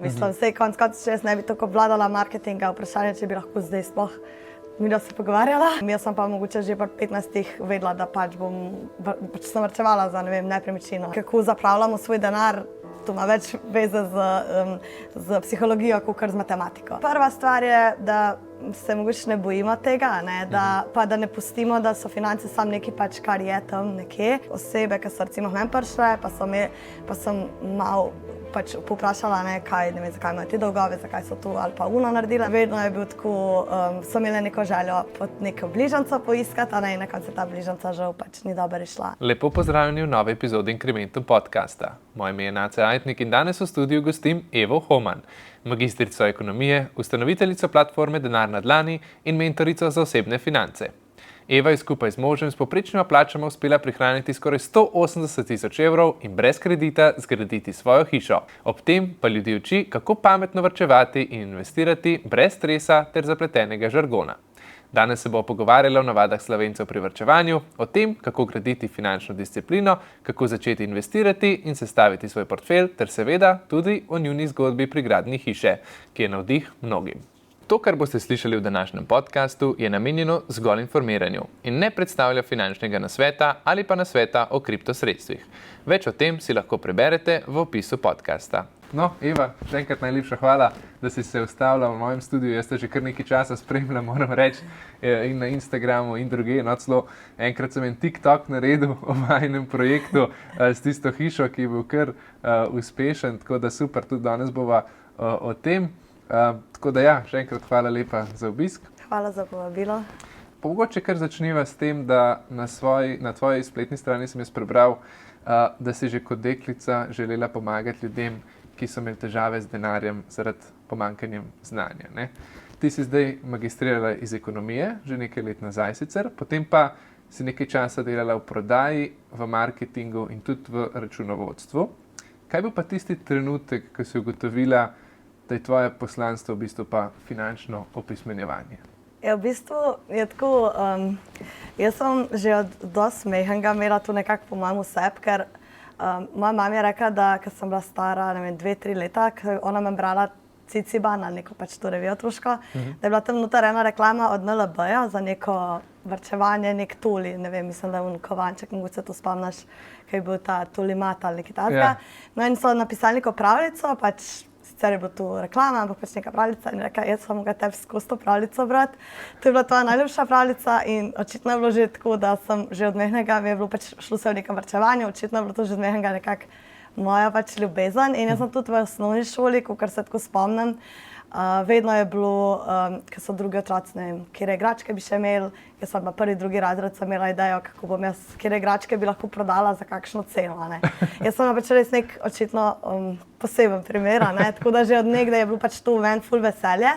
Mislim, vsej konc koncev, če jaz ne bi tako obvladala marketinga, vprašanje, če bi lahko zdaj sploh midva se pogovarjala. Jaz sem pa mogoče že pri 15 vedela, da pač sem varčevala za, ne vem, nepremičnino. Kako zapravljamo svoj denar, to ima več veze z psihologijo, kakor z matematiko. Prva stvar je, da se mogoče ne bojimo tega, da ne pustimo, da so finance samo nekaj pač, kar je tam nekje. Osebe, ki so recimo meni prišle, pa sem malo pač poprašala, zakaj imajo te dolgove, zakaj so to ali pa uno naredila. Vedno je bil tako, so imeli neko željo neko bližanco poiskati, in na koncu ta bližanca žal pač ni dobro išla. Lepo pozdravljeni v novi epizodi Incrementum podcasta. Moje ime je Nace Ajtnik in danes v studiu gostim Evo Homan, magistrico ekonomije, ustanoviteljico platforme Denar na dlani in mentorico za osebne finance. Eva je skupaj z možem s povprečnima plačama uspela prihraniti skoraj 180 tisoč evrov in brez kredita zgraditi svojo hišo. Ob tem pa ljudi uči, kako pametno varčevati in investirati brez stresa ter zapletenega žargona. Danes se bo pogovarjala o navadah Slovencev pri varčevanju, o tem, kako graditi finančno disciplino, kako začeti investirati in sestaviti svoj portfelj, ter seveda tudi o njuni zgodbi pri gradnji hiše, ki je navdih mnogim. To, kar boste slišali v današnjem podcastu, je namenjeno zgolj informiranju in ne predstavlja finančnega nasveta ali pa nasveta o kriptosredstvih. Več o tem si lahko preberete v opisu podcasta. No, Eva, še enkrat najlepša hvala, da si se ustavila v mojem studiu. Jaz te že kar nekaj časa spremljam, moram reči, in na Instagramu in drugje. No, celo enkrat sem en TikTok naredil o vajinem projektu s tisto hišo, ki je bil kar uspešen, tako da super, tudi danes bova o tem. Tako da ja, še enkrat hvala lepa za obisk. Hvala za povabilo. Mogoče kar začniva s tem, da na tvoji spletni strani sem jaz prebral, da si že kot deklica želela pomagati ljudem, ki so imeli težave z denarjem zaradi pomanjkanjem znanja, ne? Ti si zdaj magistrirala iz ekonomije, že nekaj let nazaj sicer, potem pa si nekaj časa delala v prodaji, v marketingu in tudi v računovodstvu. Kaj bil pa tisti trenutek, ko si ugotovila, da je tvoje poslanstvo v bistvu pa finančno opismenjevanje? Ja, v bistvu je tako, jaz sem že od dosti majhnega imela to nekako po mojem vseb, ker moja mama je rekla, da ko sem bila stara, ne vem, 2-3 leta, ona me brala Ciciban ali neko pač to revijo otroško, da je bila tam noter ena reklama od NLB-ja za neko varčevanje, nek tuli, ne vem, mislim, da je kovanček, mogoče se to spomniš, kaj je bil ta tulimat ali nekaj takega. No in so napisali neko pravljico, pač sicer je bila tu reklama, ampak pač neka pravljica in rekla, jaz sem mogla tebi skozi to pravljico brati. To je bila tvoja najljubša pravljica in očitno je bilo že tako, da sem že od majhnega, mi je bilo pač šlo se v nekem varčevanju, očitno je bilo to že od majhnega nekako moja pač ljubezen in jaz sem tudi v osnovni šoli, kakor se tako spomnim, vedno je bilo, ko so drugi otroci, ne vem, katere igračke bi še imeli, jaz sem pa prvi, drugi razred sem imela idejo, kako bom jaz, katere igračke bi lahko prodala za kakšno ceno, ne. Jaz sem pač res nek očitno poseben primer, ne, tako da že od nekdaj je bilo pač to meni ful veselje.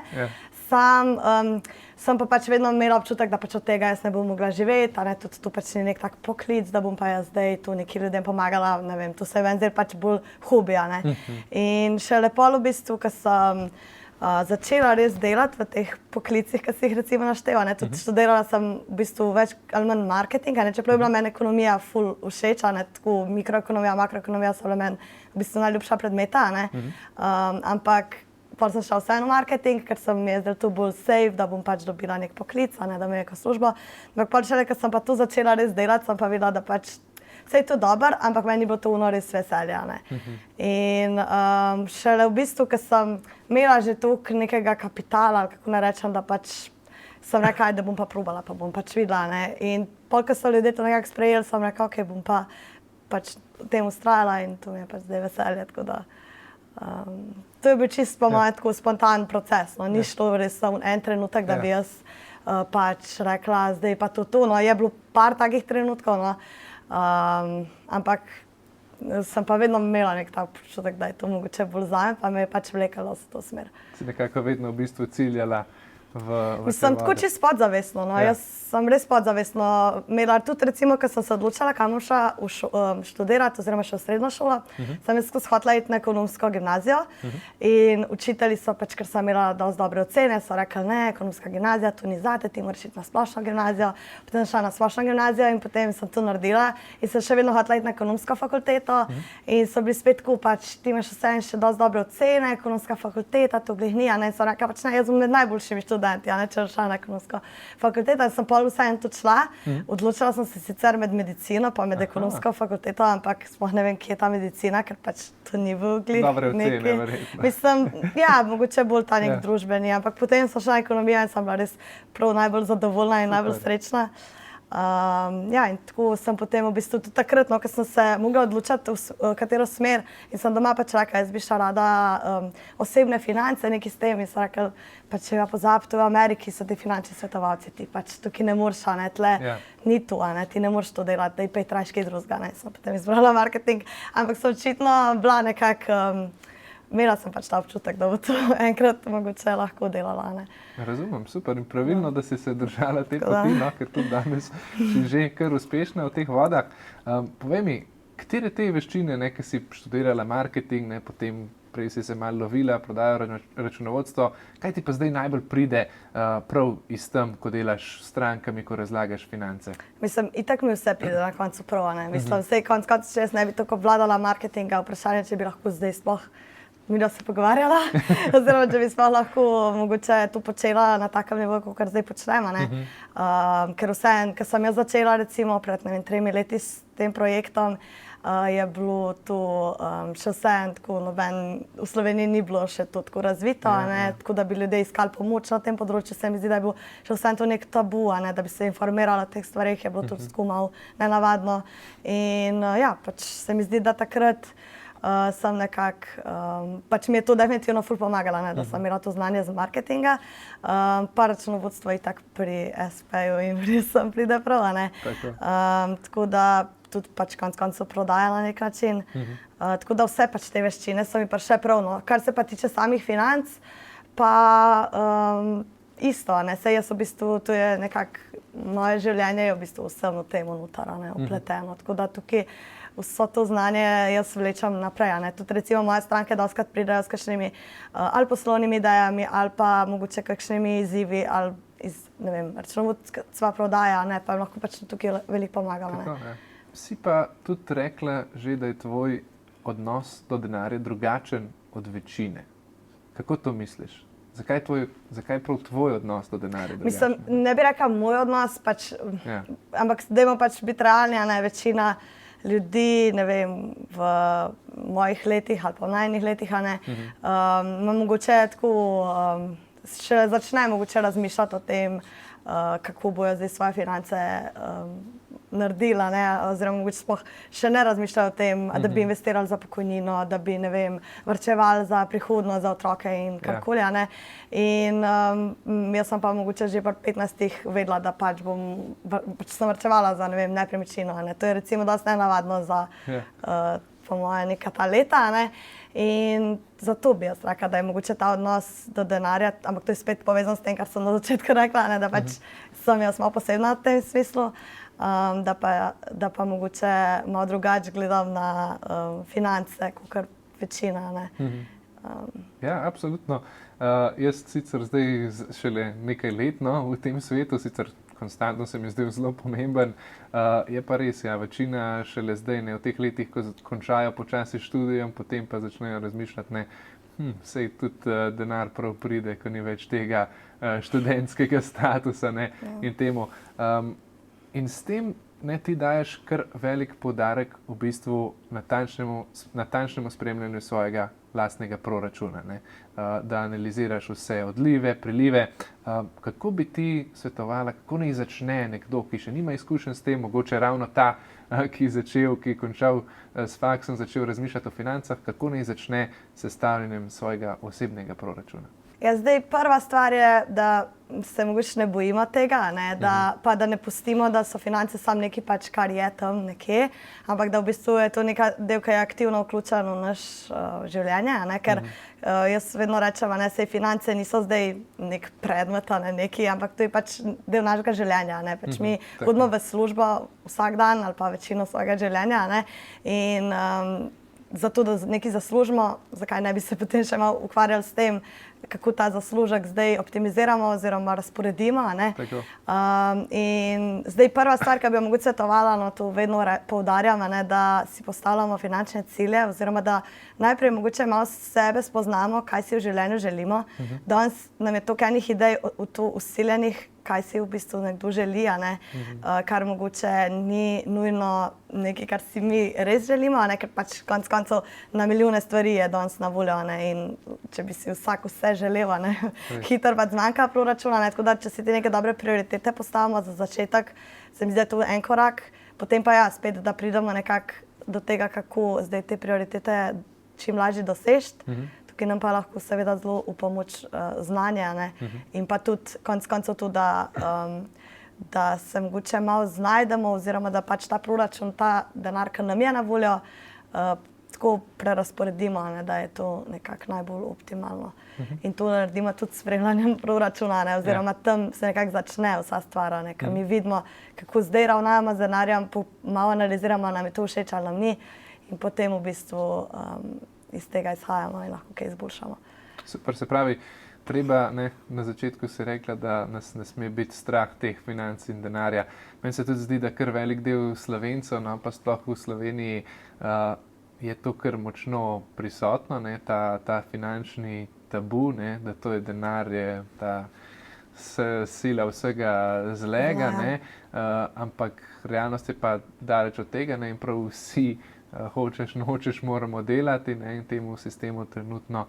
Sem pa pač vedno imela občutek, da pač od tega jaz ne bom mogla živeti, tudi to pač ni nek tak poklic, da bom pa jaz zdaj tu nekim ljudem pomagala, ne vem, to se je meni zdaj pač bolj hobija, ne. In šele pol v bistvu, ko sem začela res delati v teh poklicih, ki si jih recimo našteva, ne, tudi študirala sem v bistvu več ali manj marketing, ne, čeprav je bila meni ekonomija ful všeč, ne, tako mikroekonomija, makroekonomija so bile meni v bistvu najljubša predmeta, ne, ampak potem sem šla vseeno v marketing, ker sem mi je zdaj to bolj safe, da bom pač dobila nek poklic, ne, da mi je neko službo. Ampak potem šele, ko sem pa tu začela res delati, sem pa videla, da pač vse je to dobro, ampak meni bo to res veselje, ne. In šele v bistvu, ko sem imela že toliko nekega kapitala, ali kako ne rečem, da pač sem rekla, da bom pa probala, pa bom pač videla, ne. In pol, ko so ljudje to nekako sprejeli, sem rekla, ok, bom pa pač tem vztrajala in to mi je pač zdaj veselje, tako da to je bil čisto po mojem tako spontan proces, no, ni šlo res samo en trenutek, da bi jaz pač rekla, zdaj pa to, no, je bilo par takih trenutkov, no, ampak sem pa vedno imela nek tak občutek, da je to mogoče bolj zame, pa me je pač vlekalo v to smer. Si nekako vedno v bistvu ciljala Mislim, tako čisto podzavestno. No. Ja. Jaz sem res podzavestno imela tudi, recimo, ko sem se odločila, kam bom šla študirati, oziroma še v srednjo šolo, sem jaz skozi hotela iti na ekonomsko gimnazijo. In učitelji so pač, ker sem imela dosti dobre ocene, so rekli, ne, ekonomska gimnazija, to ni zate, ti moraš iti na splošno gimnazijo. Potem sem šla na splošno gimnazijo in potem sem to naredila in sem še vedno hotela iti na ekonomsko fakulteto. In so bili spet tako, pač ti imaš vseeno še dosti dobre ocene, ekonomska fakulteta, to glih ni, a ne, so rekli, pač ne, jaz bom med najboljšimi študenti, a ne, če bom šla na ekonomsko fakulteto. In sem pol vseeno tudi šla. Odločila sem se sicer med medicino pa med ekonomsko fakulteto, ampak sploh ne vem, kje je ta medicina, ker pač to ni bil glih Dobre ocene, neki. verjetno. Mislim, ja, mogoče bolj ta nek Ja. družbeni, ampak potem sem šla na ekonomijo in sem bila res prav najbolj zadovoljna in najbolj srečna. Ja, in tako sem potem v bistvu tudi takrat, no, ko sem se mogla odločiti, v katero smer, in sem doma pač rekla, jaz bi šla rada osebne finance, nekaj s tem, in sem rekla, pač če ga pozabite, v Ameriki so ti finančni svetovalci, ti pač tukaj ne moreš, a ne, tle Ja. ni tu, a ne, ti ne moreš to delati, da je pa traš kaj drugega, ne, sem potem izbrala marketing, ampak sem očitno bila nekako, imela sem pač ta občutek, da bo to enkrat mogoče lahko delala, ne. Razumem, super in pravilno, da si se držala te Tako da. poti, no, ker tudi danes si že kar uspešna v teh vodah. Povej mi, katere te veščine, ne, ki si študirala marketing, ne, potem prej si se malo lovila, prodajo računovodstvo, kaj ti pa zdaj najbolj pride prav iz tam, ko delaš s strankami, ko razlagaš finance? Mislim, itak mi vse pride na koncu prav, ne. Mislim, vsej konc koncev, če jaz ne bi tako obvladala marketinga, vprašanje, če bi lahko zdaj sploh midva se pogovarjala, oziroma če bi sploh lahko mogoče to počela na takem nivoju, kot zdaj počnemo, ne. Ker vseeno, ko sem jaz začela recimo pred, ne vem, 3 leti s tem projektom, je bilo to še vseeno tako, v Sloveniji ni bilo še to tako razvito, a ne, tako da bi ljudje iskali pomoč na tem področju, se mi zdi, da je bil še vseeno to nek tabu, a ne, da bi se informirala o teh stvareh, je bilo tudi tako malo nenavadno. In ja, pač se mi zdi, da takrat sem nekako, pač mi je to definitivno ful pomagalo, ne, da sem imela to znanje z marketinga, pa računovodstvo itak pri SP-ju in res sem pride prav, a ne. Tako. Tako da tudi pač konec koncev prodaja na nek način. Tako da vse pač te veščine so mi pa še prav, no. Kar se pa tiče samih financ, pa isto, a ne, saj jaz v bistvu, to je nekako, moje življenje je v bistvu vse v tem noter, a ne, vpleteno. Tako da tukaj vso to znanje jaz vlečem naprej, a ne. Tudi recimo moje stranke dostikrat pridejo s kakšnimi ali poslovnimi idejami, ali pa mogoče kakšnimi izzivi, ali iz, ne vem, računovodstva prodaja, a ne, pa jim lahko pač tukaj veliko pomagam, a ne. Tako, ja. Si pa tudi rekla že, da je tvoj odnos do denarja drugačen od večine. Kako to misliš? Zakaj prav tvoj odnos do denarja drugačen? Mislim, ne bi rekla moj odnos, pač, Ja. ampak dajmo pač biti realni, a ne, večina ljudi, ne vem, v mojih letih ali pa v najnih letih, a ne, ima mogoče tako, še začne mogoče razmišljati o tem, kako bojo zdaj svoje finance naredila, ne, oziroma mogoče sploh še ne razmišljajo o tem, da bi investirali za pokojnino, da bi, ne vem, varčevali za prihodnost, za otroke in karkoli, a ne. In jaz sem pa mogoče že pri 15 vedela, da pač pač sem varčevala za, ne vem, nepremičnino, a ne. To je recimo dosti nenavadno za, po moje, neka ta leta, a ne. In zato bi jaz rekla, da je mogoče ta odnos do denarja, ampak to je spet povezano s tem, kar sem na začetku rekla, ne, da pač sem jaz malo posebna v tem smislu, da pa mogoče malo drugače gledam na finance, kakor večina, ne. Ja, absolutno. Jaz sicer zdaj šele nekaj let, no, v tem svetu, sicer konstantno se mi zdel zelo pomemben, je pa res, ja, večina šele zdaj, ne, v teh letih, ko končajo počasi študijem, potem pa začnejo razmišljati, ne, sej tudi denar prav pride, ko ni več tega študentskega statusa, ne, in temu. In s tem, ne, ti daješ kar velik poudarek v bistvu natančnemu spremljanju svojega lastnega proračuna, ne, da analiziraš vse odlive, prilive. Kako bi ti svetovala, kako naj začne nekdo, ki še nima izkušenj s tem, mogoče ravno ta, ki je končal s faksom, začel razmišljati o financah, kako naj začne s sestavljanjem svojega osebnega proračuna? Ja, zdaj prva stvar je, da se mogoče ne bojimo tega, ne? Pa da ne pustimo, da so finance samo nekaj pač, kar je tam nekje, ampak da v bistvu je to neka del, ki je aktivno vključen v naš življenje, ne? Ker jaz vedno rečem, ne, sej finance niso zdaj nek predmet, ne, nekaj, ampak to je pač del našega življenja, ne? Pač mi hodimo v službo vsak dan ali pa večino svojega življenja, ne? In zato, da nekaj zaslužimo, zakaj ne bi se potem še malo ukvarjali s tem, kako ta zaslužek zdaj optimiziramo oziroma razporedimo, ne? In zdaj prva stvar, ki bi jo mogoče svetovala, no, to vedno poudarjam, ne, da si postavljamo finančne cilje oziroma da najprej mogoče malo sebe spoznamo, kaj si v življenju želimo. Danes nam je toliko enih idej vsiljenih, kaj si v bistvu nekdo želi, ne? Kar mogoče ni nujno nekaj, kar si mi res želimo, ne? Ker pač konec koncev na milijone stvari je danes na voljo, ne? In če bi si vsak vse želel, ne? Hitro pa zmanjka proračuna, ne? Tako da če si te neke dobre prioritete postavimo za začetek, se mi zdi, da je to en korak, potem pa ja, spet, da pridemo nekako do tega, kako zdaj te prioritete čim lažje doseči. Ki nam pa lahko seveda zelo v pomoč znanja, ne? In pa tudi konec koncev to, da se mogoče malo znajdemo oziroma da pač ta proračun, ta denar, ki nam je na voljo, tako prerazporedimo, ne? Da je to nekako najbolj optimalno. In to naredimo tudi s spremljanjem proračuna, ne? Oziroma tam se nekako začne vsa stvar, ne? Ker mi vidimo, kako zdaj ravnamo z denarjem, malo analiziramo, nam je to všeč ali nam ni in potem v bistvu iz tega izhajamo in lahko kaj izboljšamo. Super, se pravi, treba, ne, na začetku si rekla, da nas ne sme biti strah teh financ in denarja. Meni se tudi zdi, da kar velik del Slovencev, no, pa sploh v Sloveniji, je to kar močno prisotno, ne, ta finančni tabu, ne, da to je denar, je ta sila vsega zlega, ne, ampak realnost je pa daleč od tega, ne, in prav vsi hočeš, nočeš, moramo delati, ne, in temu sistemu trenutno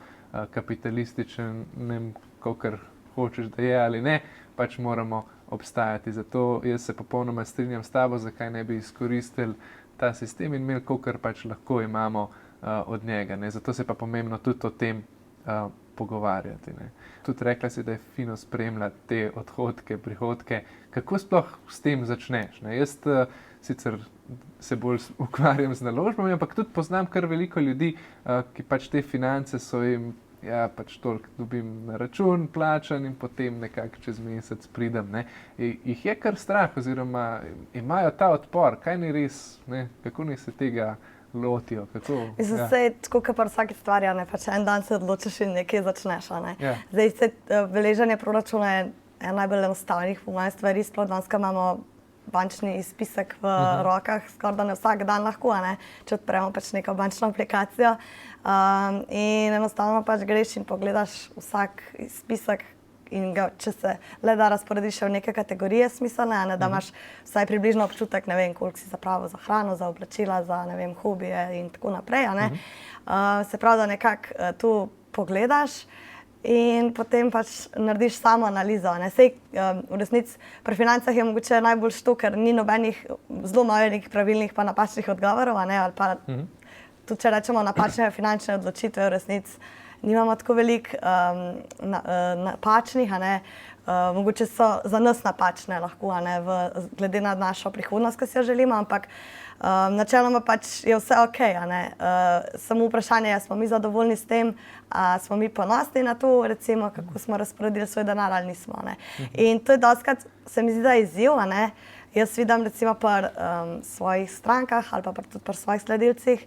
kapitalističnem, kakor hočeš, da je ali ne, pač moramo obstajati. Zato jaz se popolnoma strinjam s tabo, zakaj ne bi izkoristili ta sistem in imeli, kakor pač lahko imamo od njega, ne. Zato se pa pomembno tudi o tem pogovarjati, ne. Tudi rekla si, da je fino spremljati te odhodke, prihodke. Kako sploh s tem začneš, ne? Jaz sicer se bolj ukvarjam z naložbami, ampak tudi poznam kar veliko ljudi, ki pač te finance so jim, ja, pač toliko dobim na račun, plačan in potem nekako čez mesec pridem, ne. Jih je kar strah oziroma imajo ta odpor, kaj ni res, ne, kako naj se tega lotijo, kako? Mislim, sej, tako kot pri vsaki stvari, ne, pač en dan se odločiš in nekaj začneš, ne. Zdaj se beleženje proračuna je ena najbolj enostavnih po mojem stvari, sploh danes, ko imamo bančni izpisek v rokah, skoraj da ne vsak dan lahko, ne, če odpremo pač neko bančno aplikacijo. In enostavno pač greš in pogledaš vsak izpisek in ga, če se le da razporediš v neke kategorije smiselne, ne, da imaš vsaj približno občutek, ne vem, koliko si zapravil za hrano, za oblačila, za, ne vem, hobije in tako naprej, ne. Se pravi, da nekako tu pogledaš in potem pač narediš samo analizo, ne. Sej v resnici pri financah je mogoče najbolj to, ker ni nobenih, zelo malo nekih pravilnih pa napačnih odgovorov, ne, ali pa tudi, če rečemo napačne finančne odločitve, v resnici nimamo tako veliko napačnih, a ne. Mogoče so za nas napačne lahko, a ne, glede na našo prihodnost, ki si jo želimo, ampak načeloma pač je vse okej, a ne. Samo vprašanje je, smo mi zadovoljni s tem, smo mi ponosni na to, recimo, kako smo razporedili svoj denar ali nismo, ne. In to je dostikrat, se mi zdi, da je izziv, a ne. Jaz vidim recimo pri svojih strankah ali pa tudi pri svojih sledilcih,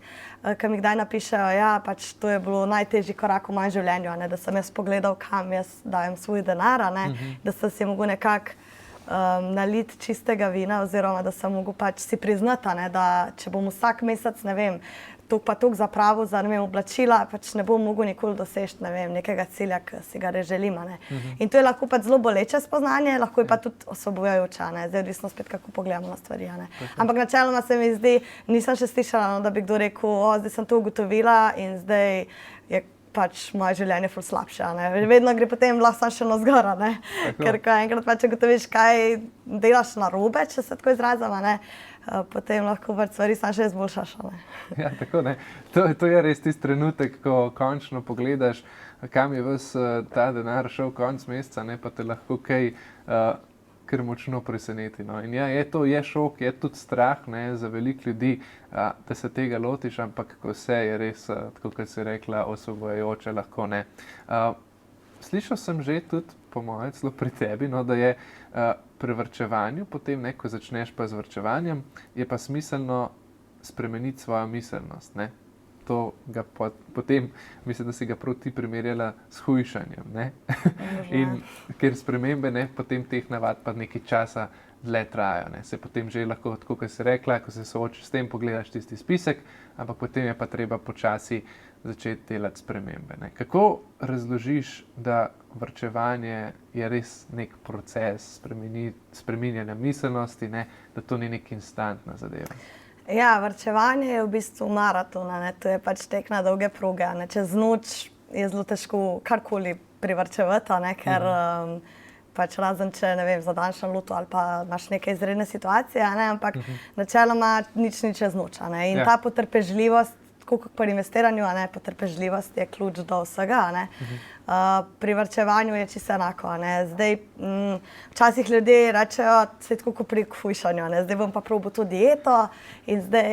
ki mi kdaj napišejo, ja, pač to je bilo najtežji korak v mojem življenju, a ne, da sem jaz pogledal, kam jaz dajem svoj denar, a ne, da sem si mogel nekako naliti čistega vina oziroma da sem mogel pač si priznati, a ne, da če bom vsak mesec, ne vem, toliko pa toliko zapravil za, ne vem, oblačila, pač ne bom mogel nikoli doseči, ne vem, nekega cilja, ki si ga res želim, a ne. In to je lahko pač zelo boleče spoznanje, lahko je pa tudi osvobojujoče, a ne, zdaj odvisno spet, kako pogledamo na stvari, a ne. Ampak načeloma se mi zdi, nisem še slišala, no, da bi kdo rekel, zdaj sem to ugotovila in zdaj je pač moje življenje ful slabše. Ne? Vedno gre potem lahko še navzgor, ne? Ker ko enkrat pač ugotoviš, kaj delaš narobe, če se tako izrazim, ne? Potem lahko pač stvari samo še izboljšaš. Ne? Ja, tako ne. To je res tisti trenutek, ko končno pogledaš, kam je ves ta denar šel konec meseca, ne, pa te lahko kaj kar močno preseneti. No. In ja, je šok, je tudi strah, ne, za veliko ljudi, da se tega lotiš, ampak ko vse je res, tako kot si rekla, osvobojajoče lahko, ne. Slišal sem že tudi, po moje, celo pri tebi, no, da je pri varčevanju, potem, ne, ko začneš pa z varčevanjem, je pa smiselno spremeniti svojo miselnost, ne. To ga potem, mislim, da si ga prav ti primerjala s hujšanjem, ne? In ker spremembe, ne, potem teh navad pa nekaj časa dlje trajajo, ne? Se potem že lahko, tako kot si rekla, ko se soočiš s tem, pogledaš tisti spisek, ampak potem je pa treba počasi začeti delati spremembe, ne? Kako razložiš, da varčevanje je res nek proces spreminjanja miselnosti, ne? Da to ni nek instantna zadeva? Ja, varčevanje je v bistvu maraton, ne? To je pač tek na dolge proge. Ne? Čez noč je zelo težko karkoli privarčevati, ne? Ker pač razen če, ne vem, zadaš na loto ali pa imaš neke izredne situacije, ne? Ampak načeloma nič ni čez noč. Ne? In ta potrpežljivost, tako kot pri investiranju, ne? Potrpežljivost je ključ do vsega. Ne? Pri varčevanju je čisto enako. Ne? Zdaj, včasih ljudje rečejo, se tako kot pri hujšanju, ne? Zdaj bom pa probil to dieto in zdaj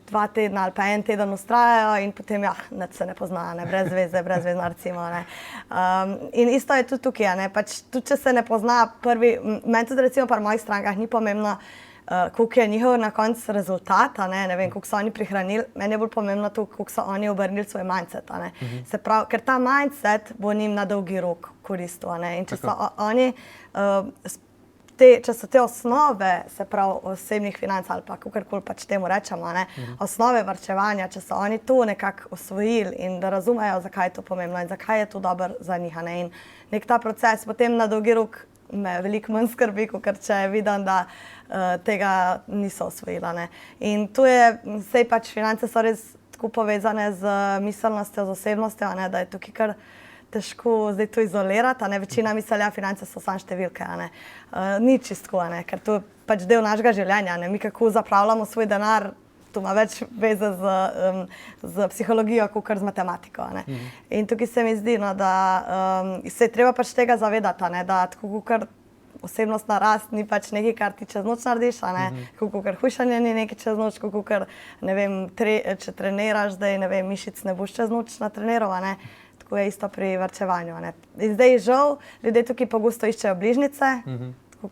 2 tedna ali pa 1 teden vztrajajo in potem, nič se ne pozna, ne? Brez vezna, recimo. Ne? In isto je tudi tukaj, ne? Pač tudi če se ne pozna meni tudi recimo pri mojih strankah ni pomembno, koliko je njihov na koncu rezultat, ne vem, koliko so oni prihranili, meni je bolj pomembno to, koliko so oni obrnili svoj mindset, ne. Se pravi, ker ta mindset bo njim na dolgi rok koristil, ne. In če so oni, če so te osnove, se pravi, osebnih financ ali pa kakorkoli pač temu rečemo, ne, osnove varčevanja, če so oni to nekako osvojili in da razumejo, zakaj je to pomembno in zakaj je to dobro za njih, ne. In nek ta proces potem na dolgi rok me veliko manj skrbi, kot če vidim, da tega niso osvojila. Ne. In tu je, saj pač finance so res tako povezane z miselnostjo, z osebnostjo, ne, da je tukaj kar težko zdaj to izolirati, ne. Večina misli, finance so samo številke, ne. Ni čistko, ne, ker to je pač del našega življenja, ne. Mi kako zapravljamo svoj denar, to ima več veze z psihologijo, kot z matematiko. Ne. In tukaj se mi zdi, no, da se je treba pač tega zavedati, ne, da tako kot osebnostna rast ni pač nekaj, kar ti čez noč narediš, kot hujšanje ni nekaj čez noč, kot ne vem, če treniraš, zdaj ne vem, mišic ne boš čez noč natreniral, ne. Tako je isto pri varčevanju. Ne. In zdaj žal, ljudje tukaj pogosto iščejo bližnjice,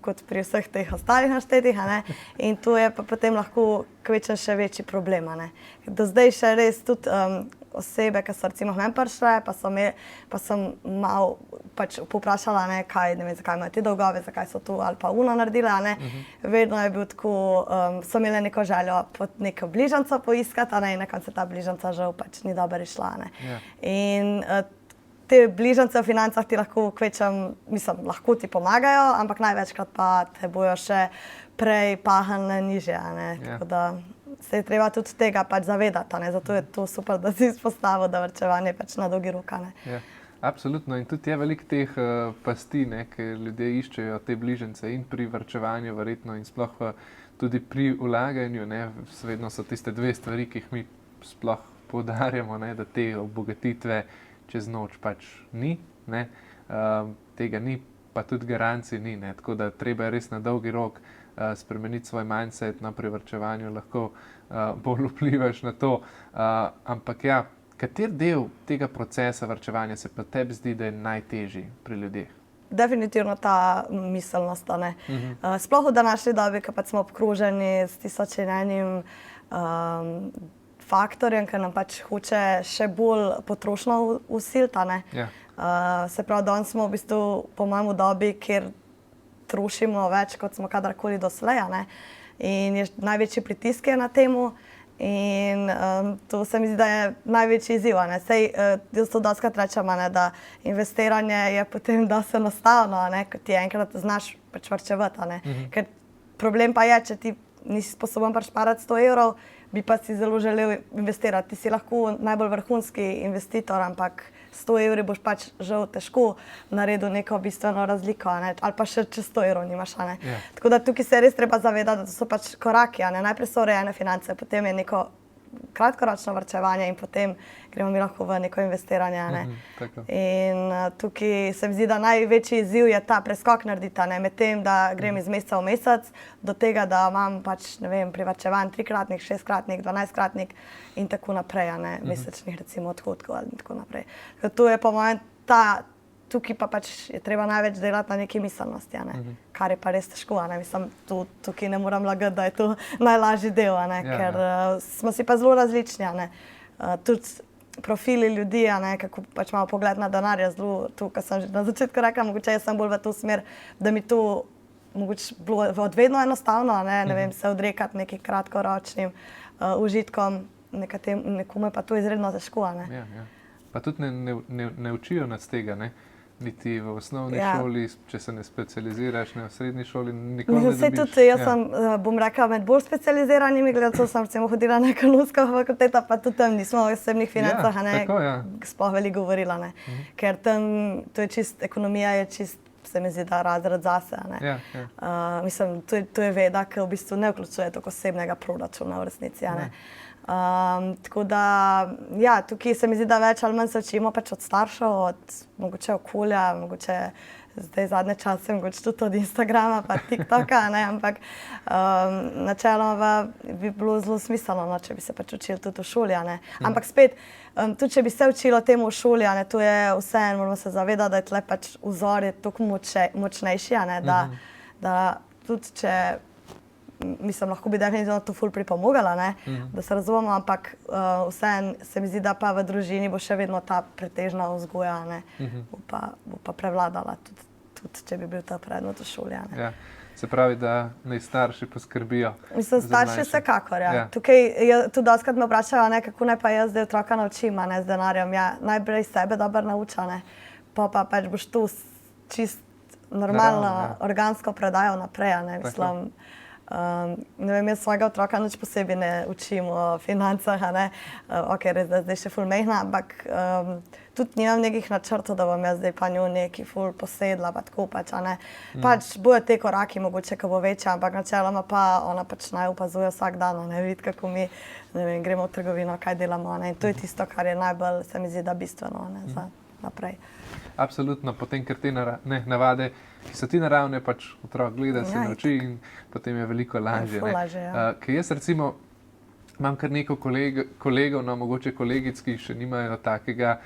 kot pri vseh teh ostalih naštetih, ne? In tu je pa potem lahko kvečen še večji problem. Ne? Do zdaj še res tudi osebe, ki so recimo meni prišle, pa sem malo pač povprašala, ne, kaj, ne vem, zakaj imajo te dolgove, zakaj so to ali pa uno naredila, ne? Vedno je bil tako, so imeli neko željo pod neko bližnjico poiskati, ne? In na koncu ta bližnjica žal pač ni dobro išla. Ne? In te bližnjice v financah ti lahko lahko ti pomagajo, ampak največkrat pa te bojo še prej pahnile nižje, ne. Tako da se je treba tudi tega pač zavedati, ne. Zato je to super, da si izpostavil, da varčevanje pač na dolgi rok, ne. Ja, absolutno. In tudi je veliko teh pasti, ne, ker ljudje iščejo te bližnjice in pri varčevanju verjetno in sploh tudi pri vlaganju, ne. Vedno so tiste 2 stvari, ki jih mi sploh poudarjamo, ne, da te obogatitve čez noč pač ni, ne, tega ni, pa tudi garancij ni, ne, tako da treba res na dolgi rok spremeniti svoj mindset, na pri varčevanju lahko bolj vplivaš na to, ampak ja, kater del tega procesa varčevanja se pa tebi zdi, da je najtežji pri ljudeh? Definitivno ta miselnost, ne. Sploh v današnji dobi, ko pač smo obkroženi s tisoč in enim faktorjem, ker nam pač hoče še bolj potrošno vsiliti, ne. Se pravi, danes smo v bistvu po mojem dobi, kjer trošimo več, kot smo kadarkoli doslej, ne. In je največji pritisk je na temu in to se mi zdi, da je največji izziv, ne. Sej, jaz to dostikrat rečem, ne, da investiranje je potem dosti enostavno, ne, ko ti enkrat znaš pač varčevati, ne. Ker problem pa je, če ti nisi sposoben prišparati 100 evrov, bi pa si zelo želel investirati. Ti si lahko najbolj vrhunski investitor, ampak 100 evri boš pač žal težko naredil neko bistveno razliko, ne? Ali pa še čez 100 evrov nimaš. Ne? Ja. Tako da tukaj se res treba zavedati, da to so pač koraki. Ne? Najprej so urejene finance, potem je neko kratkoročno varčevanje in potem gremo mi lahko v neko investiranje. Ne? Tako. In tukaj se mi zdi, da največji izziv je ta preskok narediti, ne? Med tem, da grem iz meseca v mesec, do tega, da imam pač, ne vem, privarčevan 3-kratnik, 6-kratnik, 12-kratnik in tako naprej, ne? Mesečnih recimo odhodkov ali tako naprej. To je po mojem tukaj pa pač je treba največ delati na neki miselnosti, ne? Kar je pa res težko. Ne? Mislim, tukaj ne moram lagati, da je to najlažji del, ne? Ker smo si pa zelo različni. Ne? Tudi profili ljudi, ne? Kako pač imamo pogled na denar, je zelo, to, kar sem že na začetku rekla, mogoče jaz sem bolj v to smer, da mi to mogoče bilo odvedno enostavno, ne vem, se odrekati nekim kratkoročnim užitkom, nekomu je pa to izredno težko. Ne? Ja. Pa tudi ne učijo nas tega, ne? Niti v osnovni šoli, če se ne specializiraš, ne v srednji šoli, nikoli ne dobiš. Tudi jaz sem, bom rekla, med bolj specializiranimi gledalcev sem recimo hodila na ekonomsko fakulteto, pa tudi tam nismo o osebnih financah, sploh veliko govorila, ne. Ker tam, to je čist, ekonomija je čist, se mi zdi, da razred zase, ne. Mislim, to je veda, ki v bistvu ne vključuje tako osebnega proračuna v resnici, ne. Tako da, ja, tukaj se mi zdi, da več ali manj se učimo pač od staršev, od mogoče okolja, mogoče zdaj zadnje čase, mogoče tudi od Instagrama pa TikToka, ne, ampak načeloma bi bilo zelo smiselno, no, če bi se pač učili tudi v šoli, ne. Ampak spet, tudi če bi se učilo temu v šoli, ne, to je vseeno, moramo se zavedati, da je tle pač vzor je toliko močnejši, ne, da tudi če mislim, lahko bi definitivno to ful pripomogala, ne, da se razumemo, ampak vseeno se mi zdi, da pa v družini bo še vedno ta pretežna vzgoja, ne, bo pa prevladala tudi, če bi bil ta predmet v šoli, ne. Ja. Se pravi, da naj starši poskrbijo. Mislim, starši vsekakor, ja. Tukaj tudi dostikrat me vprašajo, ne, kako naj pa jaz zdaj otroka naučim, ne, z denarjem. Ja, najprej sebe dobro nauča, ne, pa pač boš tu čist normalno, organsko predajal naprej, ne, mislim. Ne vem, jaz svojega otroka nič posebej ne učim o financah, ne. Ok, res, da zdaj še ful mehna, ampak tudi nimam nekih načrtov, da bom jaz zdaj pa njo neki ful posedla, pa tako pač, ne. Pač bojo te koraki mogoče, ko bo večja, ampak načeloma pa ona pač naj opazuje vsak dan, ne, vidi, kako mi, ne vem, gremo v trgovino, kaj delamo, ne. In to je tisto, kar je najbolj, se mi zdi, da bistveno, ne, za naprej. Absolutno, potem, ker te navade, ki so ti naravne, pač otrok gleda, se nauči in potem je veliko lažje. Ker jaz recimo imam kar nekaj kolegov, no, mogoče kolegic, ki še nimajo takega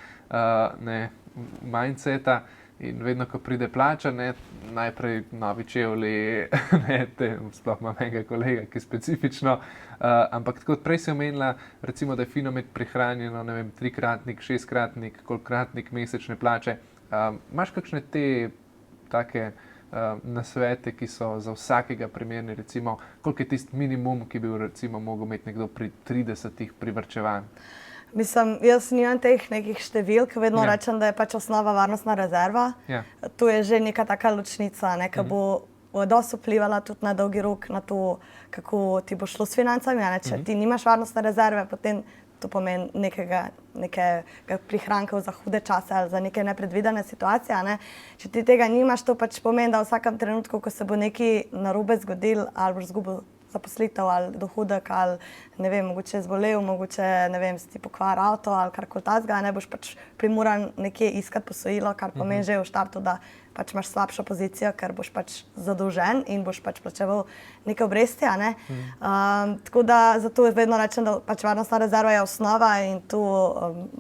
mindseta in vedno, ko pride plača, ne, najprej novi čevlji, sploh imam enega kolega, ki je specifično, ampak tako prej si omenila, recimo, da je fino imeti prihranjeno, ne vem, 3-kratnik, 6-kratnik, kolikratnik mesečne plače. Imaš kakšne te take nasvete, ki so za vsakega primerni, recimo, koliko je tisti minimum, ki bi recimo mogel imeti nekdo pri 30-ih privarčevan? Mislim, jaz nimam teh nekih številk, vedno rečem, da je pač osnova varnostna rezerva. To je že neka taka ločnica, ne, ki bo dosti vplivala tudi na dolgi rok, na to, kako ti bo šlo s financami. Če ti nimaš varnostne rezerve, potem to pomeni nekega prihrankov za hude čase ali za neke nepredvidene situacije. Ne. Če ti tega nimaš, to pač pomeni, da v vsakem trenutku, ko se bo nekaj narobe zgodil ali boš izgubil zaposlitev ali dohodek ali, ne vem, mogoče zbolel, mogoče, ne vem, si ti pokvar avto ali karkoli takega, ne boš pač primoran nekje iskati posojilo, kar pomeni že v štartu, da pač imaš slabšo pozicijo, ker boš pač zadolžen in boš pač plačeval neke obresti, ne. Tako da zato vedno rečem, da pač varnostna rezerva je osnova in tu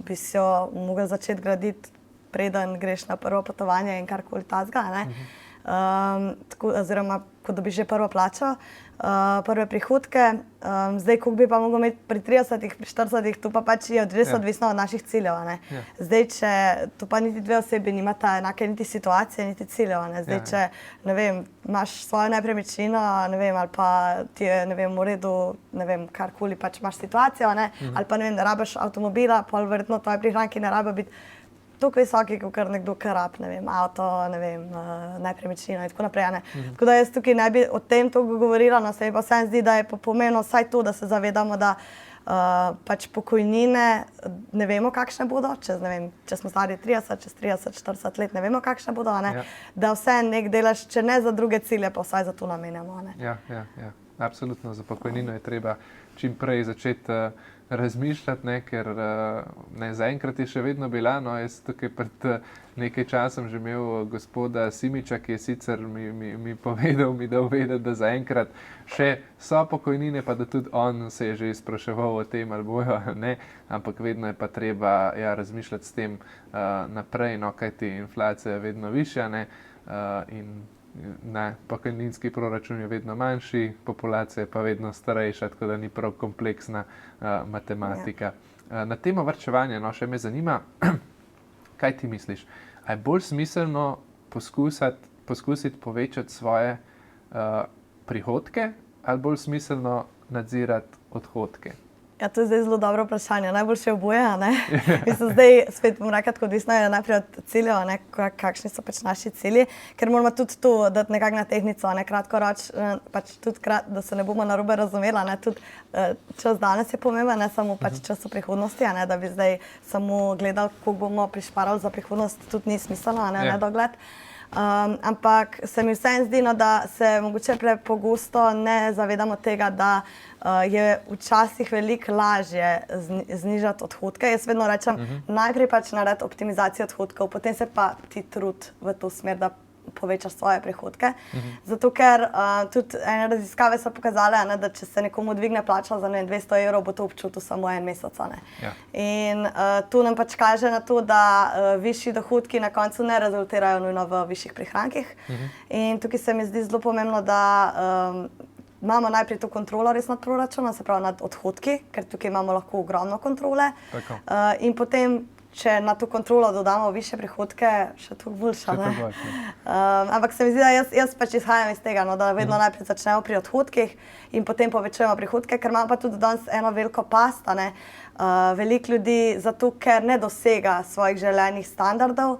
bi si jo mogel začeti graditi, preden greš na prvo potovanje in karkoli takega, ne. Oziroma, ko dobiš že prvo plačo, prve prihodke. Zdaj, koliko bi pa mogel imeti pri 30-ih, pri 40-ih, to pa pač je odvisno od naših ciljev, ne. Zdaj, če to pa niti dve osebi nimata enake niti situacije, niti ciljev, ne. Zdaj, če, ne vem, imaš svojo nepremičnino, ne vem, ali pa ti je, ne vem, v redu, ne vem, karkoli pač imaš situacijo, ne, ali pa, ne vem, ne rabiš avtomobila, pol verjetno tvoji prihranki ne rabijo biti toliko visoki, kot nekdo, ki rabi, ne vem, avto, ne vem, nepremičnino in tako naprej, ne. Tako da jaz tukaj ne bi o tem toliko govorila, no, se mi pa vseeno zdi, da je pomembno vsaj to, da se zavedamo, da pač pokojnine ne vemo, kakšne bodo, če smo stari 30, čez 30, 40 let, ne vemo, kakšne bodo, ne? Ja. Da vse nek delaš, če ne za druge cilje, pa vsaj za to namenjamo. Ne? Ja. Absolutno, za pokojnino je treba čim prej začeti razmišljati, ne, ker zaenkrat je še vedno bila. No, jaz tukaj pred nekaj časom že imel gospoda Simiča, ki je sicer mi povedal, mi dal vedeti, da zaenkrat še so pokojnine, pa da tudi on se je že izpraševal o tem, ali bojo, ne, ampak vedno je pa treba razmišljati s tem naprej, no, kajti inflacija je vedno višja, ne, in pokojninski proračun je vedno manjši, populacija je pa vedno starejša, tako da ni prav kompleksna matematika. Ja. Na temo varčevanja, no, še me zanima, kaj ti misliš? A je bolj smiselno poskusiti povečati svoje prihodke ali bolj smiselno nadzirati odhodke? Ja, to je zdaj zelo dobro vprašanje. Najboljše oboje, ne? Mislim, zdaj spet bom rekla, tako odvisno je najprej od ciljev, ne, kakšni so pač naši cilji, ker moramo tudi to dati nekako na tehnico, ne, kratkoročno, pač tudi da se ne bomo narobe razumela, ne, tudi čas danes je pomemben, ne samo pač čas v prihodnosti, ne, da bi zdaj samo gledali, koliko bomo prišparali za prihodnost, tudi ni smiselno, ne, nedogled. Ampak se mi vseeno zdi, no, da se mogoče prepogosto ne zavedamo tega, da je včasih veliko lažje znižati odhodke. Jaz vedno rečem, najprej pač narediti optimizacijo odhodkov, potem se pa ti trud v to smer, da povečaš svoje prihodke. Zato, ker tudi ene raziskave so pokazale, ne, da če se nekomu dvigne plača za 200 evrov, bo to občutil samo en mesec. Ja. In tu nam pač kaže na to, da višji dohodki na koncu ne rezultirajo nujno v višjih prihrankih. In tukaj se mi zdi zelo pomembno, da imamo najprej to kontrolo res nad proračunom, se pravi nad odhodki, ker tukaj imamo lahko ogromno kontrole. In potem, če na to kontrolo dodamo više prihodke, še toliko boljša. Ampak se mi zdi, da jaz pač izhajam iz tega, no, da vedno najprej začnemo pri odhodkih in potem povečujemo prihodke, ker imamo pa tudi danes eno veliko past, veliko ljudi, zato ker ne dosega svojih želenih standardov,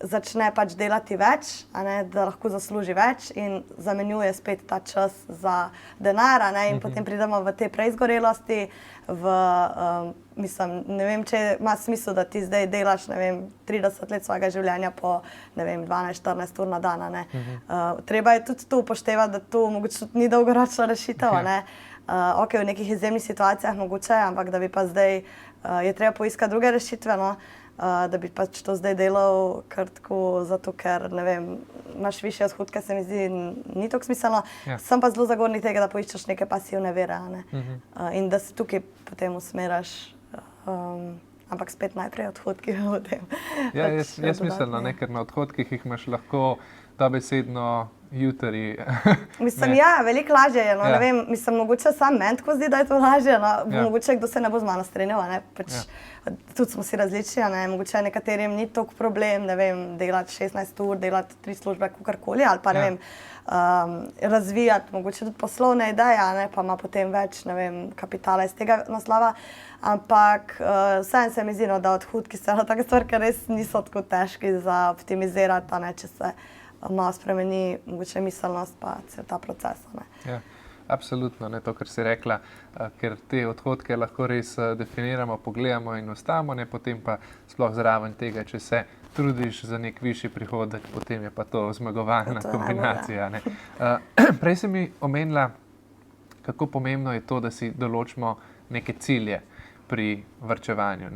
začne pač delati več, da lahko zasluži več in zamenjuje spet ta čas za denar, in potem pridemo v te preizgorelosti, mislim, ne vem, če ima smisel, da ti zdaj delaš, ne vem, 30 let svojega življenja po, ne vem, 12-14 ur na dan, Treba je tudi to upoštevati, da to mogoče ni dolgoročna rešitev, Ok, v nekih izjemnih situacijah mogoče, ampak da bi pa zdaj, je treba poiskati druge rešitve, da bi pač to zdaj delal kar tako, zato ker, ne vem, imaš višje odhodke, se mi zdi, ni tako smiselno. Sem pa zelo zagovornik tega, da poiščeš neke pasivne vire, in da se tukaj potem usmeraš, ampak spet najprej odhodki v tem. Ja, je smiselno, ker na odhodkih jih imaš lahko dobesedno jutri. Mislim, veliko lažje je, ne vem, mislim, mogoče sam meni tako zdi, da je to lažje, mogoče kdo se ne bo z mano strinjal, tudi smo si različni, mogoče nekaterim ni toliko problem, ne vem, delati 16 ur, delati 3 službe, kakorkoli, ali pa, ne vem, razvijati mogoče tudi poslovne ideje, pa ima potem več, ne vem, kapitala iz tega naslova, ampak vseeno se mi zdi, da odhodki so ena taka stvar, ker res niso tako težki za optimizirati, če se malo spremeni mogoče miselnost pa cel ta proces. Ja, absolutno, to, kar si rekla, ker te odhodke lahko res definiramo, pogledamo in ustavimo, potem pa sploh zraven tega, če se trudiš za nek višji prihodek, potem je pa to zmagovalna kombinacija. Prej si mi omenila, kako pomembno je to, da si določimo neke cilje pri varčevanju.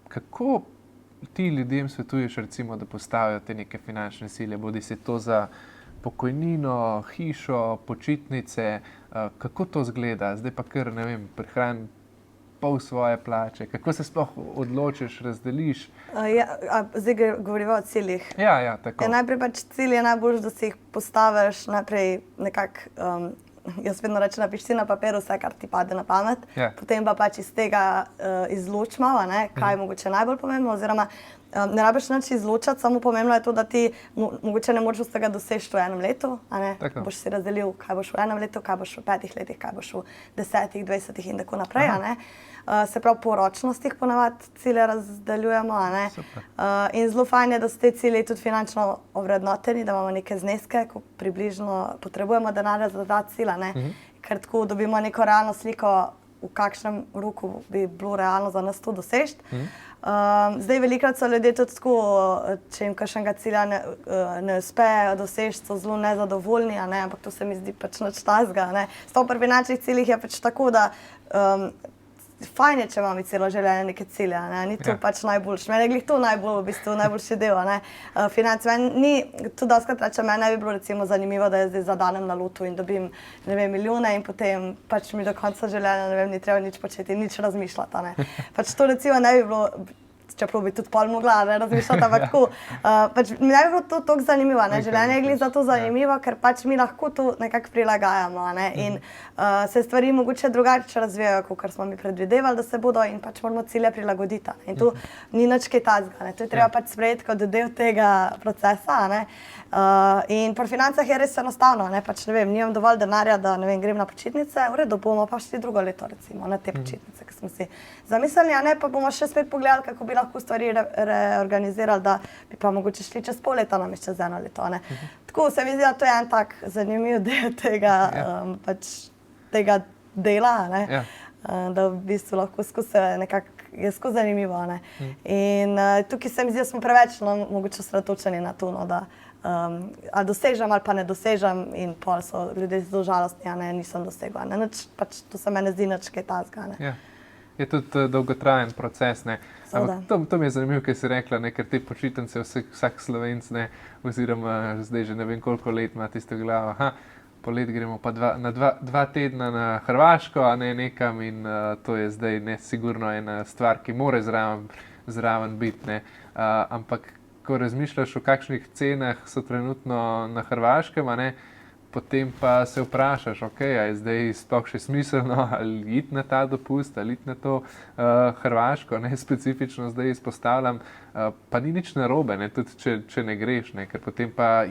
Kako ti ljudem svetuješ, recimo, da postavijo te neke finančne cilje, bodi se to za pokojnino, hišo, počitnice, kako to izgleda? Zdaj pa kar, ne vem, prihrani pol svoje plače. Kako se sploh odločiš, razdeliš? Zdaj govorimo o ciljih. Ja, tako. Najprej pač cilj je najbolj, da si jih postaviš najprej nekako, jaz vedno rečem, napiši na papir vse, kar ti pade na pamet, potem pa pač iz tega izločimo, kaj je mogoče najbolj pomembno, oziroma ne rabiš nič izločati, samo pomembno je to, da ti mogoče ne moreš vsega doseči v enem letu, boš si razdelil, kaj boš v enem letu, kaj boš v 5 letih, kaj boš v 10, 20 in tako naprej, Se pravi, po ročnostih ponavadi cilje razdeljujemo, in zelo fajn je, da so te cilji tudi finančno ovrednoteni, da imamo neke zneske, ko približno potrebujemo denarja za ta cilj, ker tako dobimo neko realno sliko, v kakšnem roku bi bilo realno za nas to doseči. Zdaj, velikrat so ljudje tudi tako, če jim kakšnega cilja ne uspe doseči, so zelo nezadovoljni, ampak to se mi zdi pač nič takega. Sploh pri finančnih ciljih je pač tako, da fajn je, če imamo celo življenje neke cilje, ni to pač najboljše. Meni je glih to najboljši del, financ. Tudi doskrat rečem, meni ne bi bilo recimo zanimivo, da jaz zdaj zadanem na lotu in dobim, ne vem, milijone in potem pač mi do konca življenja, ne vem, ni treba nič početi in nič razmišljati, Pač to recimo ne bi bilo, čeprav bi tudi pol mogla razmišljati, ampak tako, pač mi ne bi bilo to toliko zanimivo, življenje je glih zato zanimivo, ker pač mi lahko to nekako prilagajamo, in se stvari mogoče drugače razvijajo, kot smo mi predvidevali, da se bodo in pač moramo cilje prilagoditi, in tu ni nič kaj takega, to je treba pač sprejeti kot del tega procesa, in pri financah je res enostavno, pač ne vem, nimam dovolj denarja, da ne vem, grem na počitnice, v redu, bomo pa šli drugo leto recimo na te počitnice, ki smo si zamislili, pa bomo še spet pogledali, kako bi lahko stvari reorganizirali, da bi pa mogoče šli čez pol leta, namesto čez 1 leto, Tako se mi zdi, da to je en tak zanimiv del tega dela, da v bistvu lahko je skozi zanimivo, In tukaj se mi zdi, da smo preveč mogoče osredotočeni na to, da ali dosežem ali pa ne dosežem in pol so ljudje zelo žalostni, nisem dosegla, pač to se meni zdi nič kaj takega, Je tudi dolgotrajen proces, Ampak to mi je zanimivo, kaj si rekla, ker te počitnice vsak Slovenc, oziroma zdaj že ne vem koliko let ima tisto glavo, polet gremo pa na dva tedna na Hrvaško, nekam in to je zdaj nesigurno ena stvar, ki mora zraven biti, ampak ko razmišljaš o kakšnih cenah so trenutno na Hrvaškem, potem pa se vprašaš, a je zdaj sploh še smiselno ali iti na ta dopust, ali iti na to Hrvaško, specifično zdaj izpostavljam, pa ni nič narobe, tudi če ne greš, ker potem pa,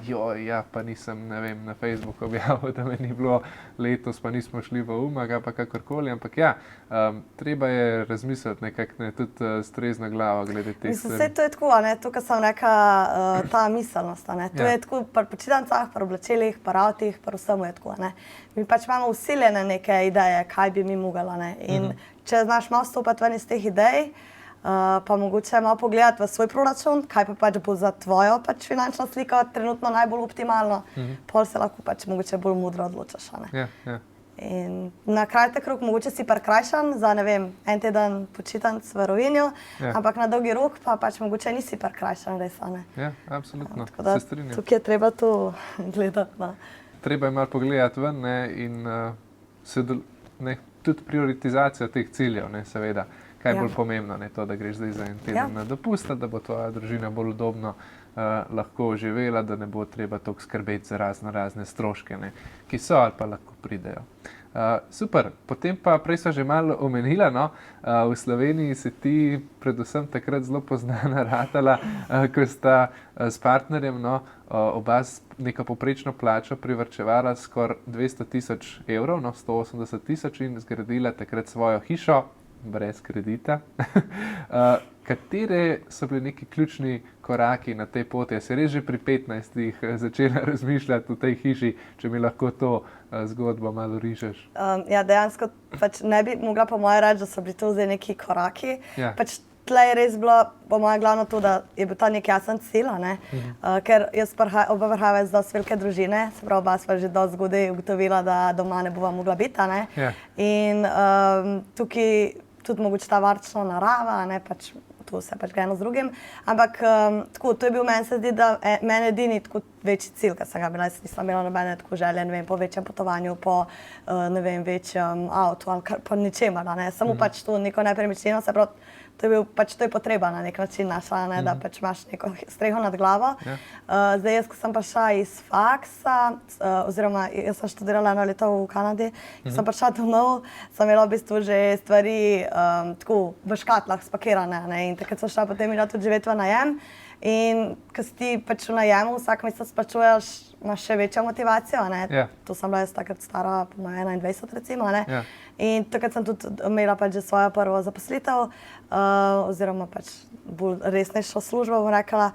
pa nisem, ne vem, na Facebooku objavil, da me ni bilo letos, pa nismo šli v Umaga, pa kakorkoli, ampak treba je razmisliti nekako, tudi s trezno glavo glede teh stvari. Mislim, to je tako, to, kar sem rekla, ta miselnost, to je tako pri počitnicah, pri oblačilih, pri avtih, pri vsemu je tako, Mi pač imamo vsiljene neke ideje, kaj bi mi mogli, in če znaš malo stopati ven iz teh idej, pa mogoče malo pogledati v svoj proračun, kaj pa pač bo za tvojo pač finančno sliko trenutno najbolj optimalno, pol se lahko pač mogoče bolj modro odločaš, In na kratek rok mogoče si prikrajšan za, ne vem, en teden počitnic v Rovinju, ampak na dolgi rok pa pač mogoče nisi prikrajšan res, Ja, absolutno, se strinjam. Tukaj je treba to gledati, Treba je malo pogledati ven, in tudi prioritizacijo teh ciljev, seveda. Kaj je bolj pomembno, to, da greš zdaj za en teden na dopust, da bo tvoja družina bolj udobno lahko živela, da ne bo treba toliko skrbeti za razne stroške, ki so ali pa lahko pridejo. Super, potem pa prej so že malo omenila, v Sloveniji si ti predvsem takrat zelo poznana ratala, ko sta s partnerjem oba neko poprečno plačo privarčevala skoraj 200 000 evrov, 180 000 in zgradila takrat svojo hišo, brez kredita. Katere so bili neki ključni koraki na tej poti? Si res že pri 15 začela razmišljati o tej hiši, če mi lahko to zgodbo malo rišeš? Dejansko pač ne bi mogla po moje reči, da so bili to zdaj neki koraki. Pač tle je res bilo po moje glavno to, da je bil ta nek jasen cilj, ker jaz oba prihajava iz dosti velike družine, se pravi, oba sva že dosti zgodaj ugotovila, da doma ne bova mogla biti, In tukaj tudi mogoče ta varčna narava, pač to se pač gre eno z drugim, ampak tako, to je bil meni se zdi, da meni edini tako večji cilj, ker sem ga bila, jaz nisem imela nobene tako želje, ne vem, po večjem potovanju, po, ne vem, večjem avtu ali po ničemer, samo pač to neko nepremičnino, se pravi, to je potreba na nek način naša, da pač imaš neko streho nad glavo. Zdaj, jaz, ko sem pa šla iz faksa, oziroma jaz sem študirala 1 leto v Kanadi, ko sem pa šla domov, sem imela v bistvu že stvari tako v škatlah spakirane, in takrat sem šla potem tudi živeti v najem. In ko si ti pač v najemu, vsak mesec plačuješ imaš še večjo motivacijo, ne. Ja. To sem bila jaz takrat stara, po moje 21 recimo, ne. Ja. In takrat sem tudi imela pač že svojo prvo zaposlitev, oziroma pač bolj resnejšo službo, bom rekla.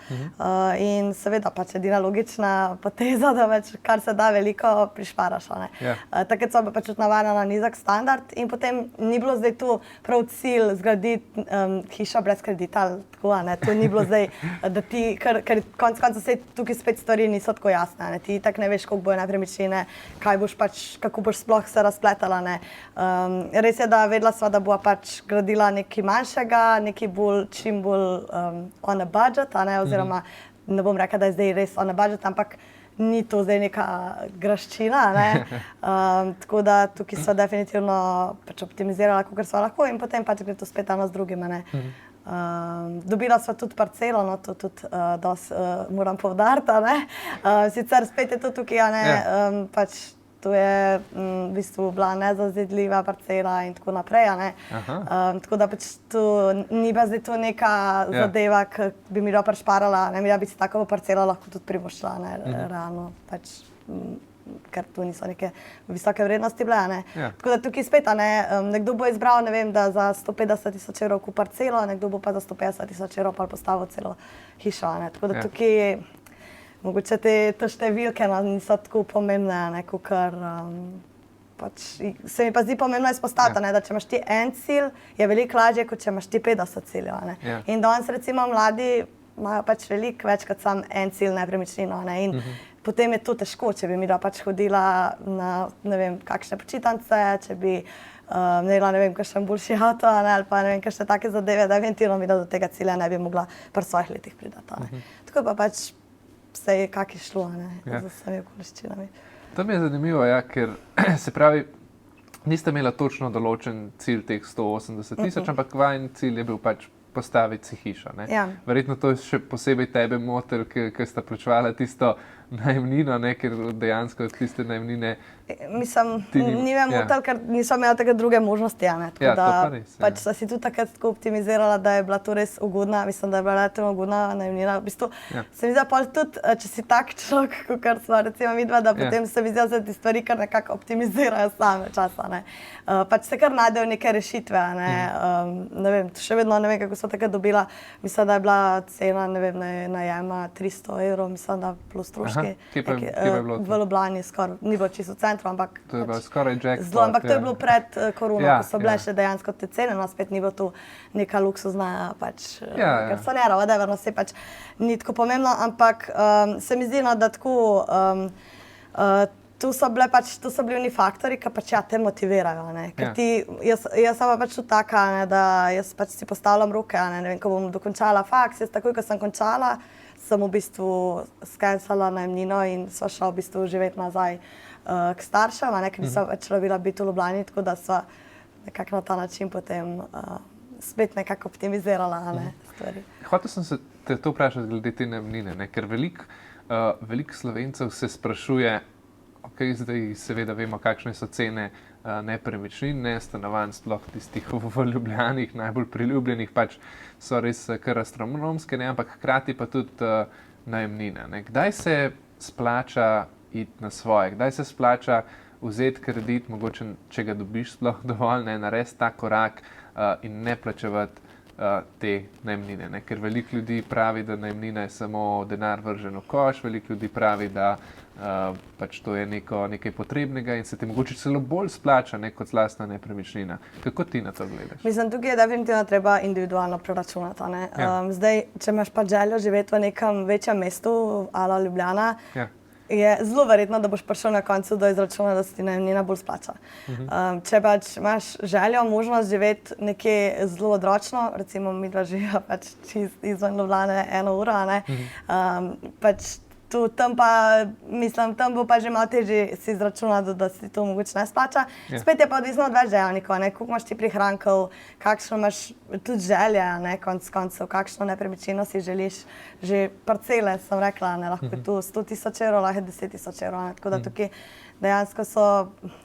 In seveda pač edina logična poteza, da pač kar se da veliko prišparaš, a ne. Ja. Takrat sem bila pač navajena na nizek standard in potem ni bilo zdaj tu prav cilj zgraditi hišo brez kredita ali tako, a ne. To ni bilo zdaj, da ti, ker konec koncev se tukaj spet stvari niso tako jasne, a ne. Ti tako ne veš, koliko bojo nepremičnine, kaj boš pač, kako boš sploh se razpletala, ne. Res je, da vedela sva, da bova pač gradila nekaj manjšega, nekaj bolj, čim bolj on a budget, a ne, oziroma ne bom rekla, da je zdaj res on a budget, ampak ni to zdaj neka graščina, ne. Tako da tukaj sva definitivno pač optimizirala, kakor sva lahko in potem pač gre to spet eno z drugim, ne. Dobila sva tudi parcelo, no, to tudi dosti moram poudariti, a ne. Sicer spet je to tukaj, a ne, pač to je v bistvu bila nezazidljiva parcela in tako naprej, a ne. Tako da pač to ni bila zdaj to neka zadeva, ki bi mi jo prišparala, ne, ja bi si tako parcelo lahko tudi privoščila, ne, realno, pač, ker to niso neke visoke vrednosti bile, a ne. Tako da tukaj spet, a ne, nekdo bo izbral, ne vem, da za 150.000 evrov kupi parcelo, nekdo bo pa za 150.000 evrov pa postavil celo hišo, a ne. Tako da tukaj mogoče te številke niso tako pomembne, ne, kakor pač se mi pa zdi pomembno izpostaviti, ne, da če imaš ti en cilj, je veliko lažje, kot če imaš ti 50 ciljev, a ne. In danes recimo mladi imajo pač veliko več kot sam en cilj nepremičnino, ne, in potem je to težko, če bi mi da pač hodila na, ne vem, kakšne počitnice, če bi imela, ne vem, kakšen boljši avto, ne, ali pa ne vem, kakšne take zadeve, da eventualno mi da do tega cilja ne bi mogla pri svojih letih pridati, a ne. Tako pa pač vse je kak je šlo, ne, z vsemi okoliščinami. To mi je zanimivo, ja, ker se pravi, niste imela točno določen cilj teh 180.000, ampak vajen cilj je bil pač postaviti si hišo, ne. Ja. Verjetno to je še posebej tebe motil, ker sta plačevala tisto najemnino, ne, ker dejansko tiste najemnine Mislim, ni me motil, ker nisem imela tega druge možnosti, a ne. Tako Ja, da to pa res, pač sem si tudi takrat tako optimizirala, da je bila to res ugodna, mislim, da je bila relativno ugodna najemnina. V bistvu se mi zdi, pol tudi, če si tak človek, kakor sva recimo midva, da potem se mi zdi, da se ti stvari kar nekako optimizirajo same časa, ne. Pač se kar najdejo neke rešitve, a ne. Ne vem, še vedno ne vem, kako sva takrat dobila, mislim, da je bila cena, ne vem, najema 300 evrov, mislim, da plus stroški. Kje pa je bilo to? V Ljubljani skoraj, ni bilo čisto v centru, ampak To je bilo skoraj jackpot. zelo, ampak to je bilo pred korono, Ja, ko so bile ja. še dejansko te cene, no spet ni bilo tu neka luksuzna pač Ja. garsonjera, whatever, no se pač ni tako pomembno, ampak se mi zdi, no, da tako tu so bili oni faktorji, ki pač te motivirajo, ne. Ker jaz sem pa pač tudi taka, ne, da jaz pač si postavljam roke, a ne vem, ko bom dokončala faks, jaz takoj, ko sem končala, sem v bistvu skenslala najemnino in sva šla v bistvu živeti nazaj k staršem, a ne, ker nisem več rabila biti v Ljubljani, tako da sva nekako na ta način potem spet nekako optimizirala, a ne, stvari. Hotel sem se te to vprašati glede te najemnine, ne, ker veliko Slovencev se sprašuje, zdaj seveda vemo, kakšne so cene nepremičnin, ne, stanovanj, sploh tistih v Ljubljani, najbolj priljubljenih, pač so res kar astronomske, ne, ampak hkrati pa tudi najemnine, ne. Kdaj se splača iti na svoje, kdaj se splača vzeti kredit, mogoče, če ga dobiš sploh dovolj, ne, narediti ta korak in ne plačevati te najemnine, ne, ker veliko ljudi pravi, da najemnina je samo denar vržen v koš, veliko ljudi pravi, da pač to je nekaj potrebnega in se ti mogoče celo bolj splača, ne, kot lastna nepremičnina. Kako ti na to gledaš? Mislim, tukaj je definitivno treba individualno preračunati, a ne. Zdaj, če imaš pač željo živeti v nekem večjem mestu, ala Ljubljana, je zelo verjetno, da boš prišel na koncu do izračuna, da se ti najemnina bolj splača. Če pač imaš željo, možnost živeti nekje zelo odročno, recimo midva živiva pač čisto izven Ljubljane 1 uro, a ne, pač tam pa, mislim, tam bo pa že malo težje si izračunati, da se ti to mogoče ne splača. Spet je pa odvisno od več dejavnikov, ne, koliko imaš ti prihrankov, kakšno imaš tudi želje, ne, konec koncev, kakšno nepremičnino si želiš. Že parcele, sem rekla, ne, lahko je tu 100.000 evrov, lahko je 10.000 evrov, ne, tako da tukaj dejansko so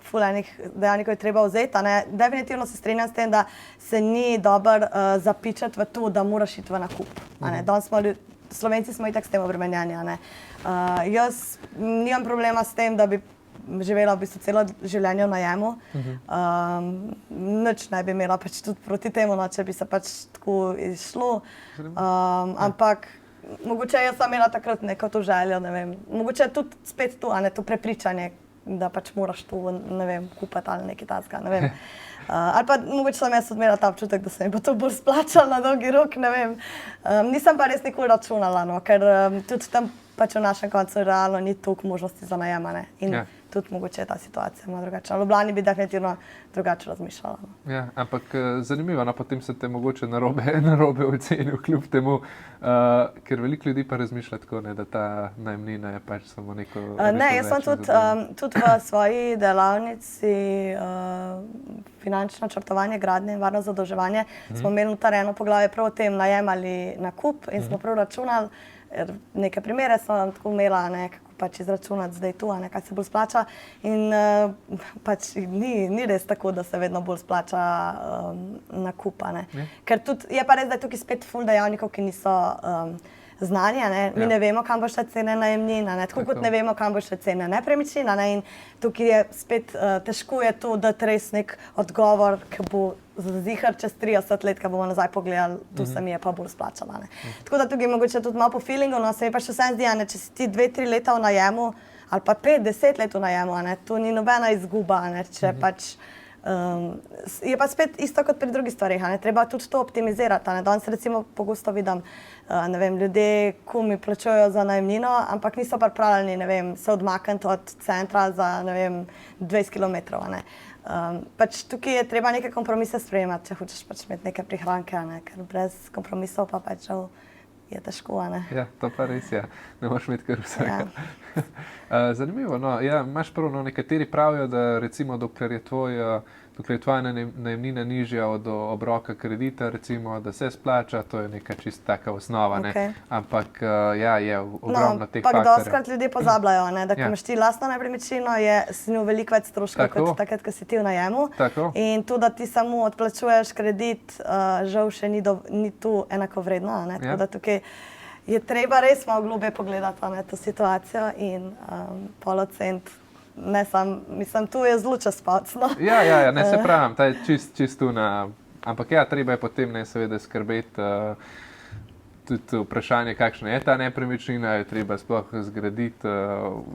ful enih dejavnikov je treba vzeti, a ne. Definitivno se strinjam s tem, da se ni dobro zapičati v to, da moraš iti v nakup, a ne. Danes smo Slovenci smo itak s tem obremenjeni, a ne. Jaz nimam problema s tem, da bi živela v bistvu celo življenje v najemu. Nič ne bi imela pač tudi proti temu, no, če bi se pač tako izšlo. Ampak mogoče jaz sem imela takrat neko to željo, ne vem. Mogoče tudi spet to, a ne, to prepričanje, da pač moraš to, ne vem, kupiti ali nekaj takega, ne vem. Ali pa mogoče sem jaz imela ta občutek, da se mi bo to bolj splačalo na dolgi rok, ne vem. Nisem pa res nikoli računala, no, ker tudi tam pač v našem koncu realno ni toliko možnosti za najem, ne. In tudi mogoče je ta situacija malo drugačna. V Ljubljani bi definitivno drugače razmišljala. No. Ja, ampak zanimivo, no, potem se te mogoče narobe ocenil kljub temu, ker veliko ljudi pa razmišlja tako, ne, da ta najemnina je pač samo neko... Ne, jaz sem tudi v svoji delavnici finančno načrtovanje, gradnje in varno zadolževanje. Smo imeli noter eno poglavje prav o tem najem ali nakup in smo prav računali, neke primere sem tako imela, ne, kako pač izračunati zdaj tu, ne, kaj se bolj splača. In pač ni res tako, da se vedno bolj splača nakup, ne. Ker tudi je pa res, da je tukaj spet ful dejavnikov, ki niso znani, ne. Mi ne vemo, kam bo šle cene najemnin, ne, tako kot ne vemo, kam bo šle cene nepremičnin, ne. In tukaj je spet težko je to dati res nek odgovor, ki bo zihar čez 30 let, ko bomo nazaj pogledali, tu se mi je pa bolj splačala, ne. Tako da tukaj mogoče tudi malo po feelingu, no, se mi pa še vsem zdi, ne, če si ti 2-3 leta v najemu, ali pa 5-10 let v najemu, ne, to ni nobena izguba, ne, če pač je pa spet isto kot pri drugih stvarih, ne, treba tudi to optimizirati, ne. Danes recimo pogosto vidim, ne vem, ljudje, ko mi plačujejo za najemnino, ampak niso pripravljeni, ne vem, se odmakniti od centra za, ne vem, 20 kilometrov, ne. Pač tukaj je treba neke kompromise sprejemati, če hočeš pač imeti neke prihranke, ne, ker brez kompromisov pa pač je težko, ne. Ja, to pa res je, ne moraš imeti kar vsega. Zanimivo, no, ja, imaš prav, no, nekateri pravijo, da recimo dokler je tvoja najemnina nižja od obroka kredita, recimo, da se splača, to je neka čisto taka osnova, ne, ampak ja, je ogromno teh faktorjev. No, pa dostikrat ljudje pozabljajo, ne, da ko imaš ti lastno nepremičnino, je s njo veliko več stroškov kot takrat, ko si ti v najemu. In to, da ti samo odplačuješ kredit, žal še ni tu enakovredno, ne, tako da tukaj je treba res malo globlje pogledati, ne, to situacijo in pol oceniti. Ne sam, mislim, tu je zelo čas pac, no. Ja, ne se pravim, ta je čist tu na... Ampak ja, treba je potem ne seveda skrbeti tudi vprašanje, kakšna je ta nepremičnina, je treba sploh zgraditi,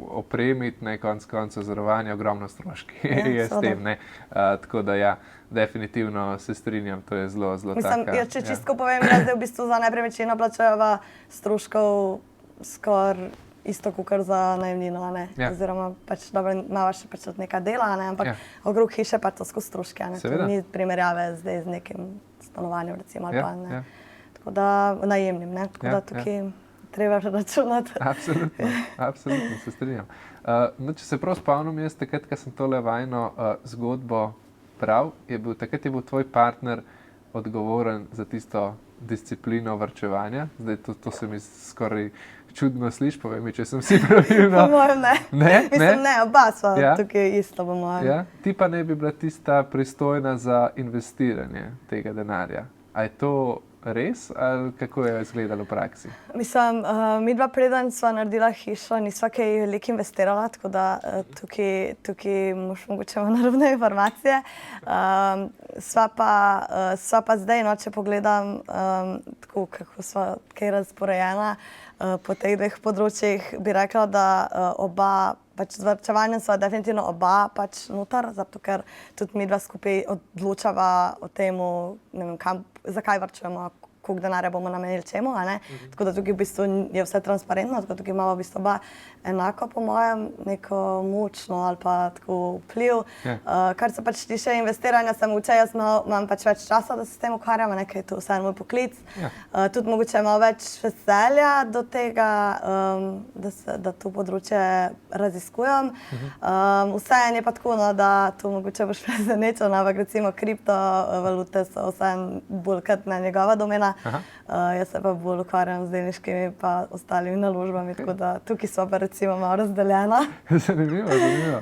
opremiti, ne, konec zavarovanja, ogromno stroški je s tem, ne. Tako da ja, definitivno se strinjam, to je zelo taka... Mislim, če čistko povem, da zdaj v bistvu za nepremičnino plačujeva stroškov skoraj isto kot za najemnino, ne. Oziroma pač dobro, imava še pač od neka dela, ne, ampak okrog hiše pa to skozi stroške, ne. To ni primerjave zdaj z nekim stanovanjem, recimo, ali pa ne. Tako da najemnim, ne. Tako da tukaj treba računati. Absolutno, se strinjam. No, če se prav spomnim, jaz takrat, ko sem tole vajino zgodbo bral, takrat je bil tvoj partner odgovoren za tisto disciplino varčevanja. Zdaj, to se mi skoraj čudno sliši, povej mi, če sem si pravilno. Po mojem ne. Ne? Mislim, ne, oba sva tukaj isto, po mojem. Ja? Ti pa ne bi bila tista pristojna za investiranje tega denarja. A je to res, ali kako je izgledalo v praksi? Mislim, midva preden sva naredila hišo, nisva kaj veliko investirala, tako da tukaj moš mogoče naravne informacije. Sva pa zdaj, no, če pogledam, tako kako sva kaj razporejena, po teh dveh področjih bi rekla, da oba, pač z varčevanjem sva definitivno oba pač noter, zato ker tudi midva skupaj odločava o temu, ne vem, zakaj varčujemo, koliko denarja bomo namenili čemu, a ne. Tako da tukaj v bistvu je vse transparentno, tako da tukaj imamo v bistvu oba enako, po mojem, neko močno ali pa tako vpliv. Kar se pač tiče investiranja, sem mogoče jaz imam pač več časa, da se s tem ukvarjam, ker je to vseeno moj poklic. Tudi mogoče malo več veselja do tega, da to področje raziskujem. Vseeno je pa tako, no, da to mogoče boš presenečen, ampak recimo kriptovalute so vseeno bolj kot na njegova domena. Jaz se pa bolj ukvarjam z delniškimi pa ostalimi naložbami, tako da tukaj sva pa recimo malo razdeljena. Zanimivo.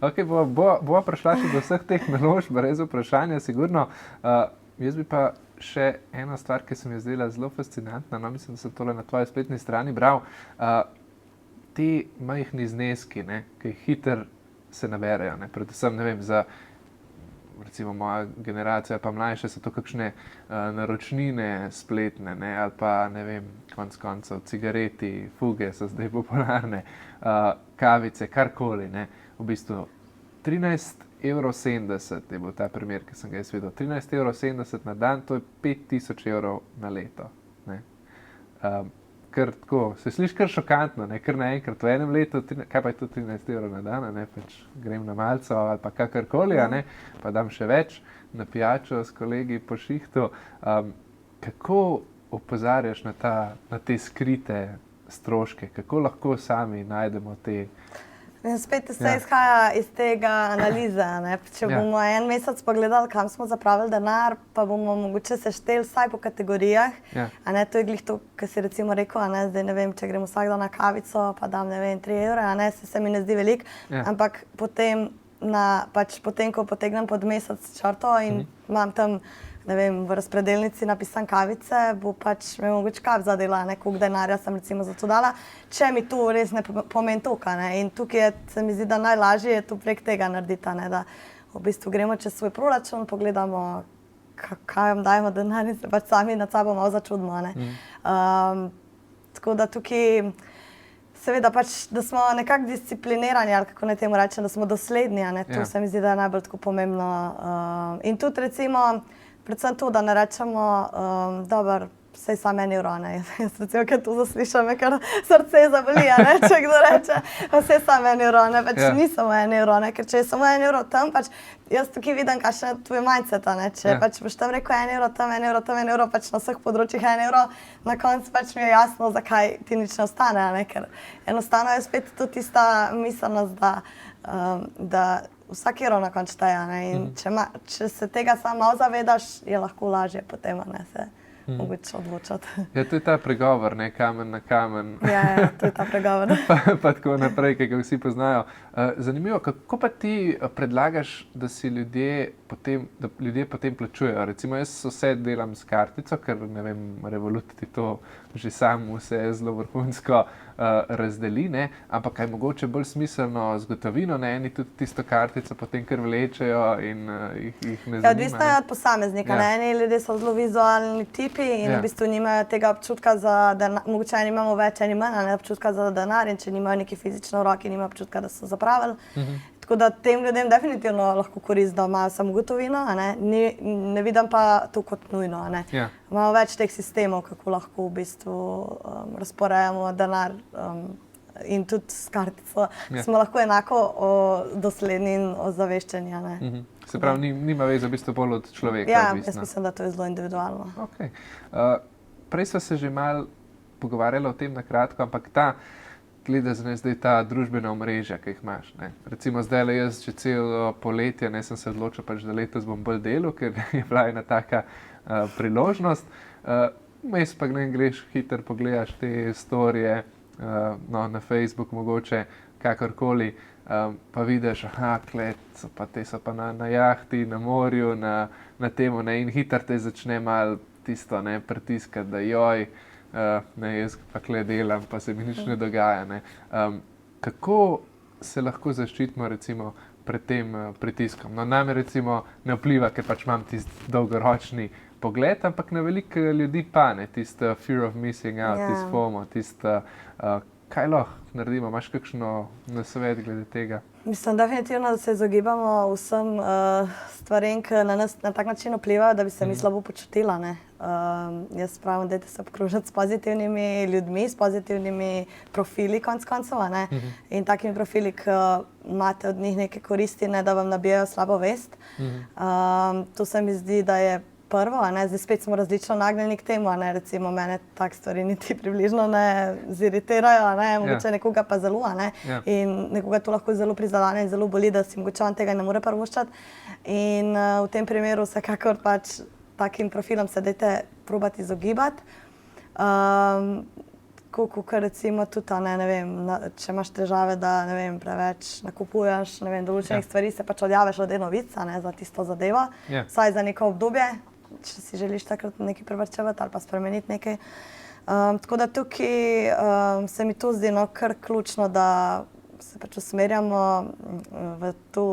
Ok, bova prišla še do vseh teh naložb, res vprašanja, sigurno. Jaz bi pa še ena stvar, ki se mi je zdela zelo fascinantna, no, mislim, da sem tole na tvoji spletni strani bral, ti majhni zneski, ne, ki hitro se naberejo, ne, predvsem, ne vem, za recimo moja generacija pa mlajše so to kakšne naročnine spletne, ne, ali pa, ne vem, konec koncev, cigareti, fuge so zdaj popularne, kavice, karkoli, ne, v bistvu 13,70 € je bil ta primer, ki sem ga jaz videl. 13,70 € na dan, to je 5.000 € na leto, ne. Ker tako, se sliši kar šokantno, ne, kar naenkrat v enem letu, kaj pa je to 13 € na dan, ne, pač grem na malco ali pa kakorkoli, ne, pa dam še več na pijačo s kolegi po šihtu. Kako opozarjaš na te skrite stroške, kako lahko sami najdemo te... In spet vse izhaja iz tega analize, ne. Če bomo en mesec pogledali, kam smo zapravili denar, pa bomo mogoče sešteli vsaj po kategorijah, a ne, to je glih to, kar si recimo rekel, a ne, zdaj ne vem, če grem vsak dan na kavico, pa dam, ne vem, 3 €, a ne, se mi ne zdi veliko, ampak potem, potem, ko potegnem pod mesec črto in imam tam, ne vem, v razpredelnici napisan kavice, bo pač me mogoče kap zadela, ne, koliko denarja sem recimo za to dala, če mi to res ne pomeni toliko, ne, in tukaj se mi zdi, da najlažje je to prek tega narediti, ne, da v bistvu gremo čez svoj proračun, pogledamo, kaj vam dajemo denar in se pač sami nad sabo malo začudimo, ne. Tako da tukaj, seveda pač, da smo nekako disciplinirani, ali kako naj temu rečem, da smo dosledni, a ne, to se mi zdi, da je najbolj tako pomembno. In tudi recimo, predvsem to, da ne rečemo, dobro, saj samo 1 €, ne. Jaz recimo, ker to zaslišam, me kar srce zaboli, a ne, če kdo reče, pa saj samo 1 €, ne, pač ni samo 1 €, ne, ker če je samo 1 € tam, pač jaz tukaj vidim, kakšen je tvoj mindset, a ne, če pač boš tam rekel 1 € tam, 1 €, tam 1 €, pač na vseh področjih 1 €, na koncu pač mi je jasno, zakaj ti nič ne ostane, a ne, ker enostavno je spet to tista miselnost, da vsak evro na koncu šteje, ne, in če se tega samo malo zavedaš, je lahko lažje potem, a ne, se mogoče odločati. Ja, to je ta pregovor, ne, kamen na kamen. Ja, to je ta pregovor. Pa tako naprej, ki ga vsi poznajo. Zanimivo, kako pa ti predlagaš, da ljudje potem plačujejo? Recimo, jaz vse delam s kartico, ker, ne vem, Revolut ti to že sam vse zelo vrhunsko razdeli, ne, ampak je mogoče bolj smiselno z gotovino, ne, eni tudi tisto kartico potem kar vlečejo in jih ne zanima. Ja, odvisno je od posameznika, ne, eni ljudje so zelo vizualni tipi in v bistvu nimajo tega občutka za denar, mogoče eni imamo več, eni manj, ne, občutka za denar, in če nimajo nekaj fizično v roki, nimajo občutka, da so zapravili. Tako da tem ljudem definitivno lahko korist, da imajo samo gotovino, a ne, ne vidim pa to kot nujno, a ne. Imamo več teh sistemov, kako lahko v bistvu razporejamo denar in tudi s kartico. Smo lahko enako dosledni in ozaveščeni, a ne. Se pravi, nima veze v bistvu bolj od človeka. Ja, jaz mislim, da to je zelo individualno. Okej. Prej sva se že malo pogovarjala o tem na kratko, ampak gleda zdaj ta družbena omrežja, ki jih imaš, ne. Recimo zdajle jaz že celo poletje, ne, sem se odločil pač, da letos bom bolj delal, ker je bila ena taka priložnost. Vmes pa greš hitro pogledaš te storije, no, na Facebook mogoče, kakorkoli, pa vidiš, te so pa na jahti, na morju, na temu, ne, in hitro te začne malo tisto, ne, pritiskati, da joj, ne, jaz pa kle delam, pa se mi nič ne dogaja, ne. Kako se lahko zaščitimo recimo pred tem pritiskom? No, name recimo ne vpliva, ker pač imam tisti dolgoročni pogled, ampak na veliko ljudi pa, ne, tisto fear of missing out, tisto FOMO, tisto, kaj lahko naredimo? Imaš kakšno nasvet glede tega? Mislim, definitivno, da se izogibamo vsem stvarem, ki na nas na tak način vplivajo, da bi se mi slabo počutila, ne. Jaz pravim, dajte se obkrožiti s pozitivnimi ljudmi, s pozitivnimi profili konec koncev, a ne. In takimi profili, ki imate od njih neke koristi, ne da vam nabijajo slabo vest. To se mi zdi, da je prvo, a ne, zdaj spet smo različno nagnjeni k temu, a ne, recimo mene tak stvari niti približno ne ziritirajo, a ne, mogoče nekoga pa zelo, a ne, in nekoga to lahko zelo prizadene in zelo boli, da si mogoče on tega ne more privoščiti. In v tem primeru vsekakor pač takim profilom se dajte probati izogibati. Kakor recimo tudi, a ne vem, če imaš težave, da, ne vem, preveč nakupuješ, ne vem, določenih stvari, se pač odjaviš od e-novic, a ne, za tisto zadevo, vsaj za neko obdobje, če si želiš takrat nekaj prevrčevati ali pa spremeniti nekaj. Tako da tukaj se mi to zdi kar ključno, da se pač usmerjamo v to,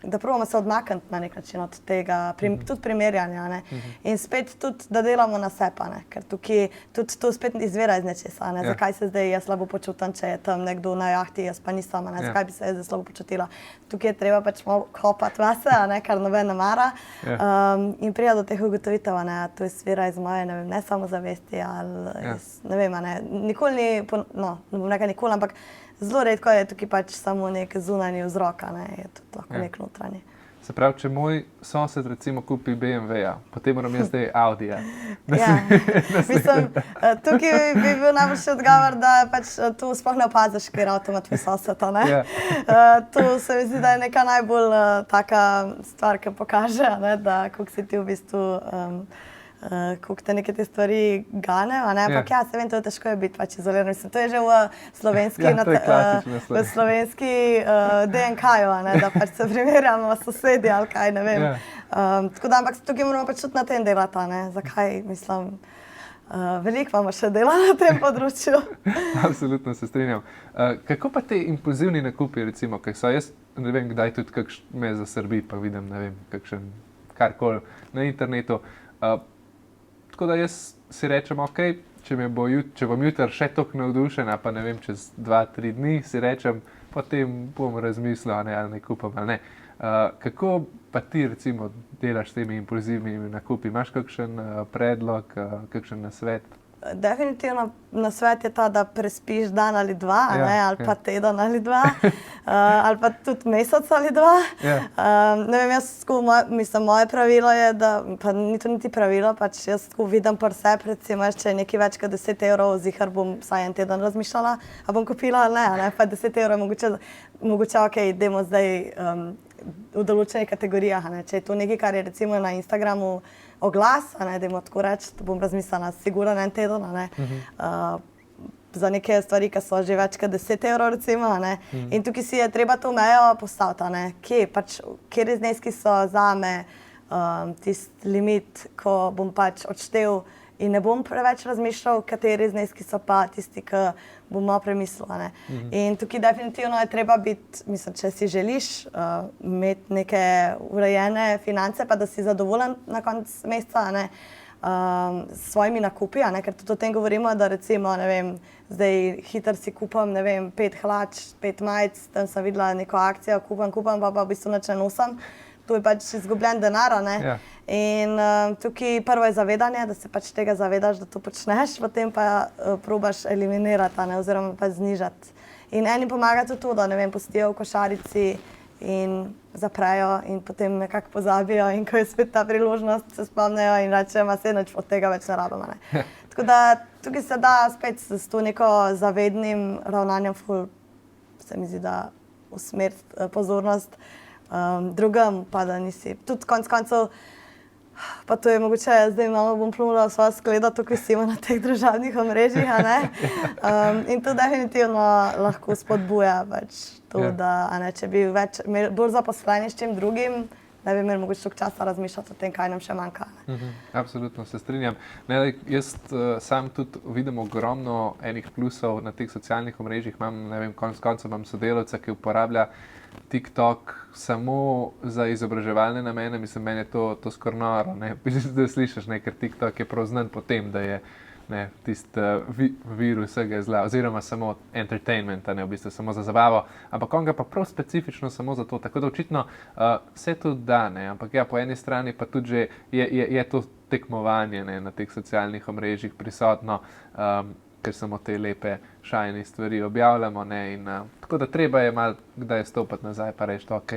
da probamo se odmakniti na nek način od tega, tudi primerjanja, ne. In spet tudi, da delamo na sebe, ne, ker tukaj tudi to spet izvira iz nečesa, ne. Zakaj se zdaj jaz slabo počutim, če je tam nekdo na jahti, jaz pa nisem, ne, zakaj bi se jaz zdaj slabo počutila. Tukaj je treba pač malo kopati vase, ne, kar noben ne mara, in prija do teh ugotovitev, ne, to izvira iz moje, ne vem, ne samozavesti ali iz, ne vem, ne, nikoli ni, no, ne bom rekla nikoli, ampak zelo redko je tukaj pač samo nek zunanji vzrok, ne, je tudi lahko nek notranji. Se pravi, če moj sosed recimo kupi BMW-ja, potem moram jaz zdaj Audija. Ja, mislim, tukaj bi bil najboljši odgovor, da pač tu sploh ne opaziš, ker avtomat tvoj sosed, ne. To se mi zdi, da je neka najbolj taka stvar, ki pokaže, ne, da koliko si ti v bistvu koliko te neke te stvari gane, ne, ampak ja, se vem, to je težko biti pač izoliran. Mislim, to je že v slovenski, v slovenski DNK-ju, ne, da pač se primerjamo s sosedi ali kaj, ne vem. Tako da, ampak tukaj moramo pač tudi na tem delati, ne, zakaj, mislim, veliko imamo še dela na tem področju. Absolutno se strinjam. Kako pa te impulzivni nakupi, recimo, kaj so jaz, ne vem, kdaj tudi me zasrbi, pa vidim, ne vem, kakšen karkoli na internetu. Tako da jaz si rečem, ok, če bom jutri še toliko navdušena, pa ne vem, čez 2-3 dni, si rečem, potem bom razmislil, ali ne kupam ali ne. Kako pa ti recimo delaš s temi impulzivnimi nakupi? Imaš kakšen predlog, kakšen nasvet? Definitivno nasvet je ta, da prespiš dan ali dva, ne, ali pa teden ali dva, ali pa tudi mesec ali dva. Ne vem, mislim, moje pravilo je, da, pa ni to niti pravilo, pač jaz tako vidim pri sebi, recimo, če je nekaj več kot 10 evrov, zihar bom vsaj en teden razmišljala, a bom kupila ali ne, pa 10 evrov je mogoče, ok, idemo zdaj v določenih kategorijah, ne, če je to nekaj, kar je recimo na Instagramu oglas, ne, dajmo tako reči, da bom razmislila sigurno en teden, ne, za neke stvari, ki so že več kot 10 evrov, recimo, ne, in tukaj si je treba to mejo postaviti, ne, kje zneski so zame tisti limit, ko bom pač odštel in ne bom preveč razmišljal, kateri zneski so pa tisti, ki bom malo premislila, ne. In tukaj definitivno je treba biti, mislim, če si želiš imeti neke urejene finance, pa da si zadovoljen na konec meseca, ne, s svojimi nakupi, ne, ker tudi o tem govorimo, da recimo, ne vem, zdaj hitro si kupam, ne vem, 5 hlač, 5 majic, tam sem videla neko akcijo, kupam, pa v bistvu nič ne nosim. To je pač izgubljen denar, ne. In tukaj prvo je zavedanje, da se pač tega zavedaš, da to počneš, potem pa probaš eliminirati, ne, oziroma pa znižati. In enim pomaga tudi to, da, ne vem, pustijo v košarici in zaprejo in potem nekako pozabijo in ko je spet ta priložnost, se spomnejo in rečejo, saj nič od tega več ne rabimo, ne. Tako da tukaj se da spet s to neko zavednim ravnanjem ful, se mi zdi, da usmeriti pozornost drugam, pa da nisi. Tudi konec koncev, pa to je mogoče, zdaj malo bom plunila v svojo skledo, tukaj simo na teh družabnih omrežjih, a ne. In to definitivno lahko spodbuja pač to, da, a ne, če bi imeli bolj zaposleni s čim drugim, ne bi imeli mogoče toliko časa razmišljati o tem, kaj nam še manjka. Absolutno se strinjam. Ne, jaz sam tudi vidim ogromno enih plusov na teh socialnih omrežjih. Imam, ne vem, konec koncev imam sodelavca, ki uporablja TikTok samo za izobraževalne namene. Mislim, meni je to skoraj noro, ne. Da slišiš, ne, ker TikTok je prav znan po tem, da je, ne, tisti vir vsega zla, oziroma samo entertainment, ne, v bistvu samo za zabavo, ampak on ga pa prav specifično samo za to, tako da očitno se tudi da, ne, ampak ja, po eni strani pa tudi že je to tekmovanje, ne, na teh socialnih omrežjih prisotno, ker samo te lepe šajne stvari objavljamo, ne, in tako da treba je malo kdaj stopiti nazaj pa reči, ok,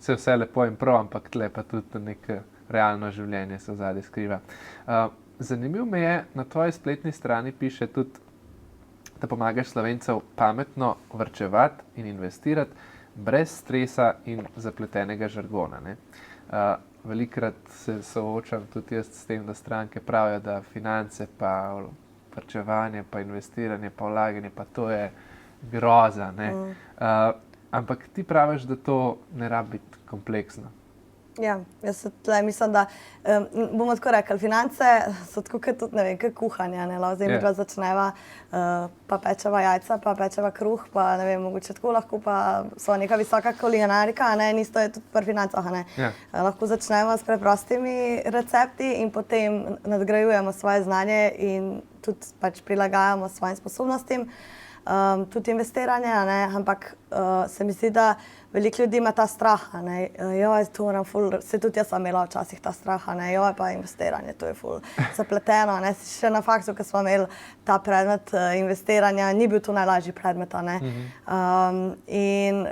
vse lepo in prav, ampak tle pa tudi neko realno življenje se zadaj skriva. Zanimivo me je, na tvoji spletni strani piše tudi, da pomagaš Slovencev pametno varčevati in investirati brez stresa in zapletenega žargona, ne. Velikokrat se soočam tudi jaz s tem, da stranke pravijo, da finance pa varčevanje, pa investiranje, pa vlaganje, pa to je groza, ne. Ampak ti praviš, da to ne rabi biti kompleksno. Ja, jaz se tle mislim, da bomo tako rekli, finance so tako kot tudi, ne vem, kot kuhanje, ne, zdaj midva začneva, pa pečeva jajca, pa pečeva kruh, pa ne vem, mogoče tako lahko, pa so neka visoka kulinarika, ne, in isto je tudi pri financah, ne. Lahko začnemo s preprostimi recepti in potem nadgrajujemo svoje znanje in tudi pač prilagajamo svojim sposobnostim. Tudi investiranje, ne, ampak se mi zdi, da veliko ljudi ima ta strah, ne, to moram ful, se tudi jaz sem imela včasih ta strah, ne, pa investiranje, to je ful zapleteno, ne, še na faksu, ko smo imeli ta predmet investiranja, ni bil to najlažji predmet, ne, in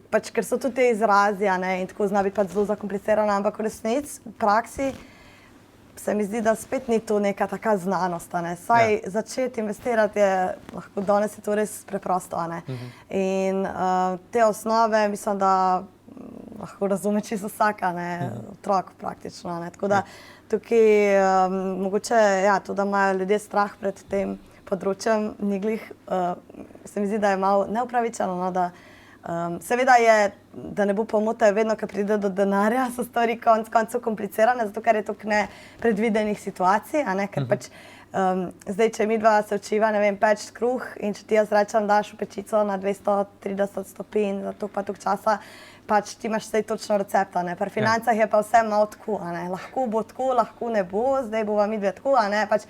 pač, ker so tudi te izrazi, ne, in tako zna biti pač zelo zakomplicirano, ampak v resnici, v praksi, se mi zdi, da spet ni to neka taka znanost, ne. Saj začeti investirati je, lahko danes je to res preprosto, ne. In te osnove, mislim, da lahko razume čisto vsaka, ne, otrok praktično, ne. Tako da tukaj mogoče, ja, to, da imajo ljudje strah pred tem področjem, ni glih, se mi zdi, da je malo neupravičeno, no, da seveda je, da ne bo pomote, vedno, ko pride do denarja, so stvari konec koncev komplicirane, zato ker je toliko nepredvidenih situacij, a ne, ker pač zdaj, če midva se učiva, ne vem, peči kruh in če ti jaz rečem, daš v pečico na 230 stopinj za toliko pa toliko časa, pač ti imaš vsej točno recepta, ne. Pri financah je pa vse malo tako, a ne, lahko bo tako, lahko ne bo, zdaj bova midve tako, a ne, pač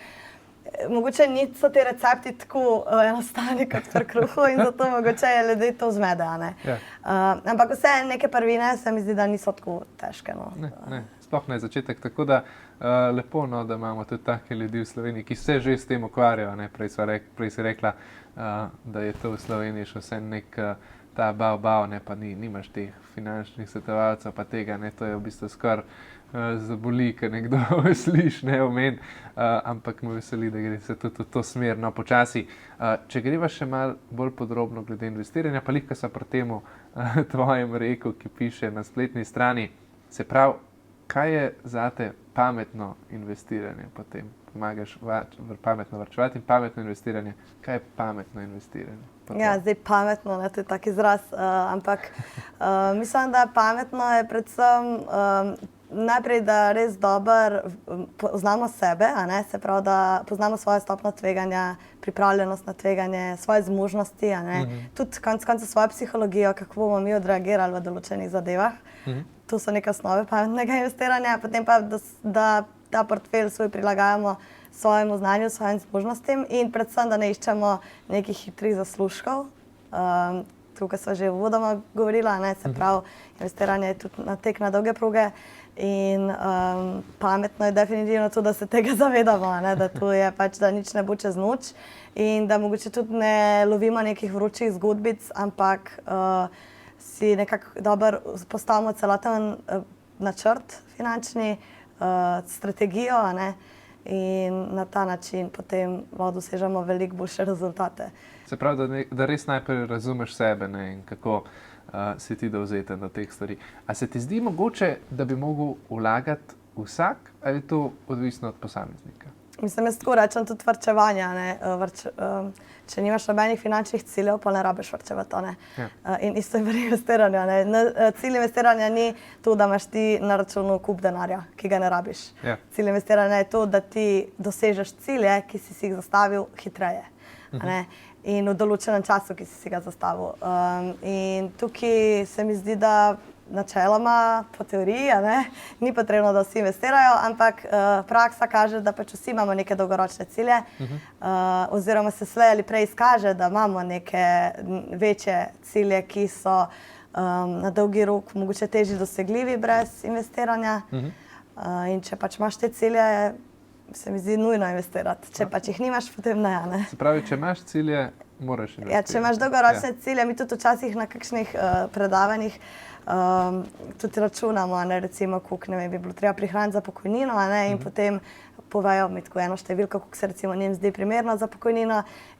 mogoče niso te recepti tako enostavni kot pri kruhu in zato mogoče je ljudi to zmede, a ne. Ampak vse neke prvine se mi zdi, da niso tako težke, no. Ne, sploh ne začetek, tako da lepo, no, da imamo tudi take ljudi v Sloveniji, ki se že s tem ukvarjajo, ne, prej si rekla, da je to v Sloveniji še vse nek ta bav, ne, pa nimaš teh finančnih svetovalcev, pa tega, ne, to je v bistvu skoraj zaboli, ker nekdo sliši, ne, omen, ampak me veseli, da gre se tudi v to smer, no, počasi. Če greva še malo bolj podrobno glede investiranja, pa lihka so pri temu tvojem reku, ki piše na spletni strani, se pravi, kaj je zate pametno investiranje potem? Pomagaš pametno varčevati in pametno investiranje. Kaj je pametno investiranje? Ja, zdaj pametno, ne, to je tak izraz, ampak mislim, da pametno je predvsem najprej, da res dobro poznamo sebe, a ne, se pravi, da poznamo svojo stopnjo tveganja, pripravljenost na tveganje, svoje zmožnosti, a ne, tudi konec koncev svojo psihologijo, kako bomo mi odreagirali v določenih zadevah. To so neke osnove pametnega investiranja, potem pa, da ta portfelj svoj prilagajamo svojemu znanju, svojim zmožnostim in predvsem, da ne iščemo nekih hitrih zaslužkov. Tukaj sva že uvodoma govorila, ne, se pravi, investiranje je tudi na tek na dolge proge in pametno je definitivno to, da se tega zavedamo, ne, da to je pač, da nič ne bo čez noč in da mogoče tudi ne lovimo nekih vročih zgodbic, ampak si nekako dobro postavimo celoten načrt finančni, strategijo, a ne, in na ta način potem dosežemo veliko boljše rezultate. Se pravi, da res najprej razumeš sebe, ne, in kako si ti dovzeten do teh stvari. A se ti zdi mogoče, da bi mogel vlagati vsak, ali je to odvisno od posameznika? Mislim, jaz tako rečem tudi varčevanja, ne. Če nimaš nobenih finančnih ciljev, pa ne rabiš varčevati, ne. In isto je pri investiranju, ne. Cilj investiranja ni to, da imaš ti na računu kup denarja, ki ga ne rabiš. Cilj investiranja je to, da ti dosežeš cilje, ki si jih zastavil hitreje, ne. In v določenem času, ki si ga zastavil. In tukaj se mi zdi, da načeloma, po teoriji, ne, ni potrebno, da vsi investirajo, ampak praksa kaže, da pač vsi imamo neke dolgoročne cilje, oziroma se slej ali prej izkaže, da imamo neke večje cilje, ki so na dolgi rok mogoče težje dosegljivi brez investiranja. In če pač imaš te cilje, se mi zdi nujno investirati. Če pač jih nimaš, potem ne. Se pravi, če imaš cilje, moraš investirati. Ja, če imaš dolgoročne cilje, mi tudi včasih na kakšnih predavanjih tudi računamo, ne, recimo, koliko, ne vem, bi bilo treba prihraniti za pokojnino, a ne, in potem povejo mi tako eno številko, koliko se recimo njim zdi primerno za pokojnino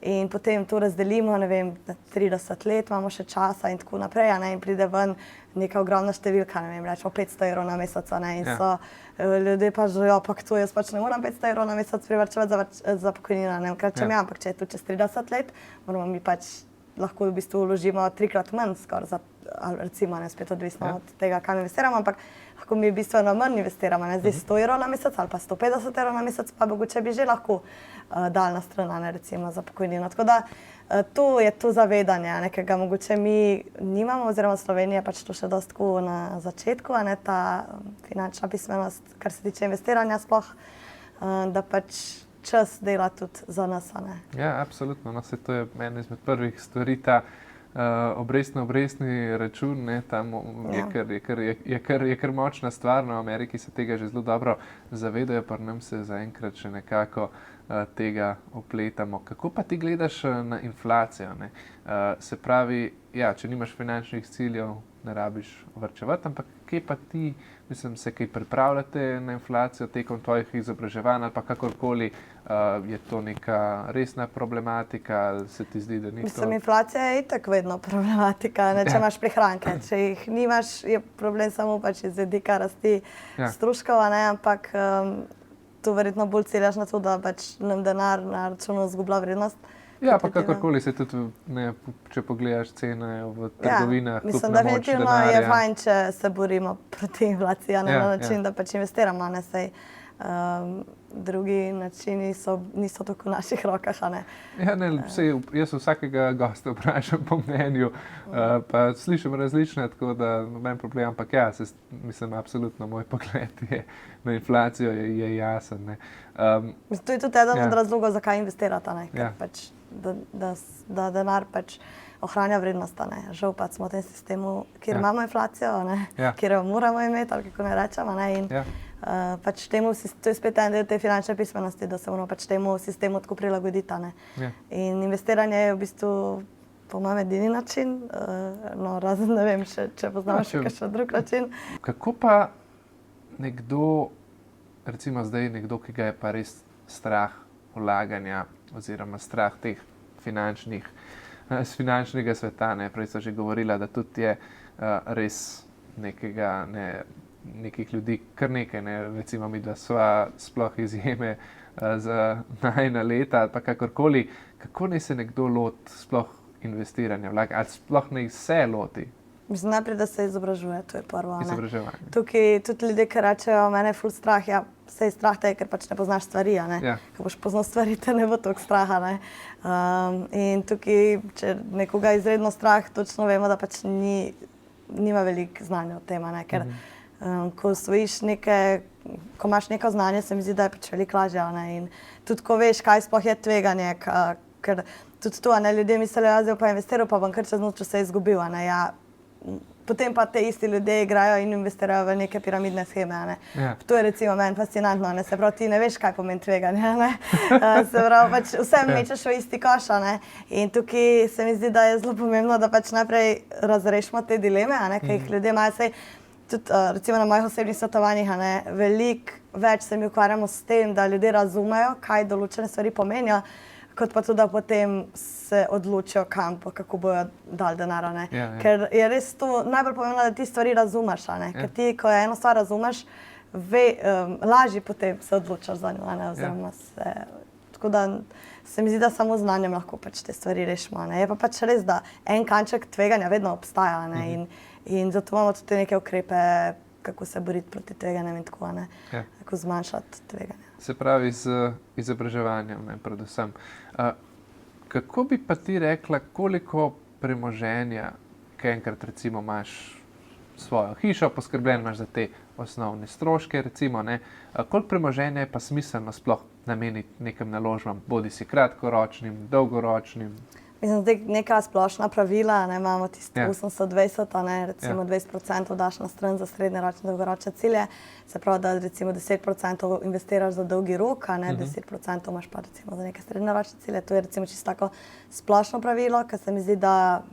in potem to razdelimo, ne vem, na 30 let imamo še časa in tako naprej, a ne, in pride ven neka ogromna številka, ne vem, rečemo 500 evrov na mesec, a ne, in so ljudje pa že, pa to jaz pač ne moram 500 evrov na mesec privarčevati za pokojnino, ne vem, kračem, ampak če je to čez 30 let, moramo mi pač lahko v bistvu vložimo 3-krat manj skoraj, ali recimo ne spet odvisno od tega, kam investiramo, ampak lahko mi bistveno manj investiramo, ne, zdaj 100 evrov na mesec ali pa 150 evrov na mesec, pa mogoče bi že lahko dal na stran, ne, recimo za pokojnino. Tako da tu je to zavedanje, nekega mogoče mi nimamo, oziroma Slovenija je pač to še dosti na začetku, ne, ta finančna pismenost, kar se tiče investiranja sploh, da pač čas dela tudi za nas, ne. Ja, absolutno. No, to je ena izmed prvih stvari, ta obrestni račun, ne, tam je kar močna stvar. No, v Ameriki se tega že zelo dobro zavedajo, pa nam se zaenkrat še nekako tega opletamo. Kako pa ti gledaš na inflacijo, ne? Se pravi, ja, če nimaš finančnih ciljev, ne rabiš varčevati, ampak kje pa ti, mislim, se kaj pripravljate na inflacijo tekom tvojih izobraževanj ali pa kakorkoli, je to neka resna problematika, ali se ti zdi, da ni to? Mislim, inflacija je itak vedno problematika, ne, če imaš prihranke. Če jih nimaš, je problem samo pač iz vidika rasti stroškov, ne, ampak tu verjetno bolj ciljaš na to, da pač nam denar na računu izgublja vrednost. Ja, pa kakorkoli se tudi, ne, če pogledaš cene v trgovinah, ja, mislim, definitivno je fajn, če se borimo proti inflaciji, ne, na način, da pač investiramo, ne, sej drugi načini niso tako v naših rokah, a ne. Ja, ne, jaz vsakega gosta vprašam po mnenju, pa slišim različne, tako da noben problem, ampak ja, mislim, absolutno moj pogled je na inflacijo je jasen, ne. To je tudi eden od razlogov, zakaj investirata, ne, ker pač da denar pač ohranja vrednost, ne. Žal pa smo v tem sistemu, kjer imamo inflacijo, ne, kjer jo moramo imeti, ali kako ne rečemo, ne, in pač temu, to je spet en del te finančne pismenosti, da se moramo pač temu sistemu tako prilagoditi, ne. In investiranje je v bistvu po mojem edini način, no razen ne vem, če poznamo še kakšen drug način. Kako pa nekdo, recimo zdaj nekdo, ki ga je pa res strah vlaganja oziroma strah teh finančnega sveta, ne, prej so že govorila, da tudi je res nekih ljudi kar nekaj, ne, recimo mi dva sva sploh izjeme za najina leta ali pa kakorkoli, kako naj se nekdo loti sploh investiranja, vlaganja, ali sploh naj se loti? Mislim, najprej, da se izobražuje, to je prvo, ne. Izobraževanje. Tukaj tudi ljudje, ki rečejo, mene je ful strah, ja, sej strah te je, ker pač ne poznaš stvari, a ne. Ko boš poznal stvari, te ne bo toliko straha, ne. In tukaj, če nekoga izredno strah, točno vemo, da pač nima veliko znanja o tem, ne, ker ko imaš neko znanje, se mi zdi, da je pač veliko lažje, ne, in tudi ko veš, kaj sploh je tveganje, ker tudi to, ne, ljudje mislijo, ja, zdaj pa investiral, pa bom kar čez noč vse izgubil, ne, ja. Potem pa te isti ljudje igrajo in investirajo v neke piramidne sheme, ne. To je recimo meni fascinantno, ne, se pravi, ti ne veš, kaj pomeni tveganje, ne. Se pravi, pač vse mečeš v isti koš, ne. In tukaj se mi zdi, da je zelo pomembno, da pač najprej razrešimo te dileme, a ne, ki jih ljudje imajo, saj tudi recimo na mojih osebnih svetovanjih, a ne, veliko več se mi ukvarjamo s tem, da ljudje razumejo, kaj določene stvari pomenijo, kot pa tudi, da potem se odločijo, kam pa kako bojo dali denar, ne. Ker je res to najbolj pomembno, da ti stvari razumeš, ne. Ker ti, ko eno stvar razumeš, lažje potem se odločaš za njo, ne, oziroma tako da se mi zdi, da samo znanjem lahko pač te stvari rešimo, ne. Je pa pač res, da en kanček tveganja vedno obstaja, ne, in zato imamo tudi neke ukrepe, kako se boriti proti tveganjem in tako, ne, kako zmanjšati tveganje. Se pravi z izobraževanjem, ne, predvsem. Kako bi pa ti rekla, koliko premoženja, ki enkrat recimo imaš svojo hišo, poskrbljen imaš za te osnovne stroške, recimo, ne, koliko premoženja je pa smiselno sploh nameniti nekim naložbam, bodisi kratkoročnim, dolgoročnim? Mislim, zdaj neka splošna pravila, ne, imamo tisti 80-20, ne, recimo 20% daš na stran za srednjeročne, dolgoročne cilje, se pravi, da recimo 10% investiraš za dolgi rok, ne, 10% imaš pa recimo za neke srednjeročne cilje, to je recimo čisto tako splošno pravilo, ker se mi zdi, da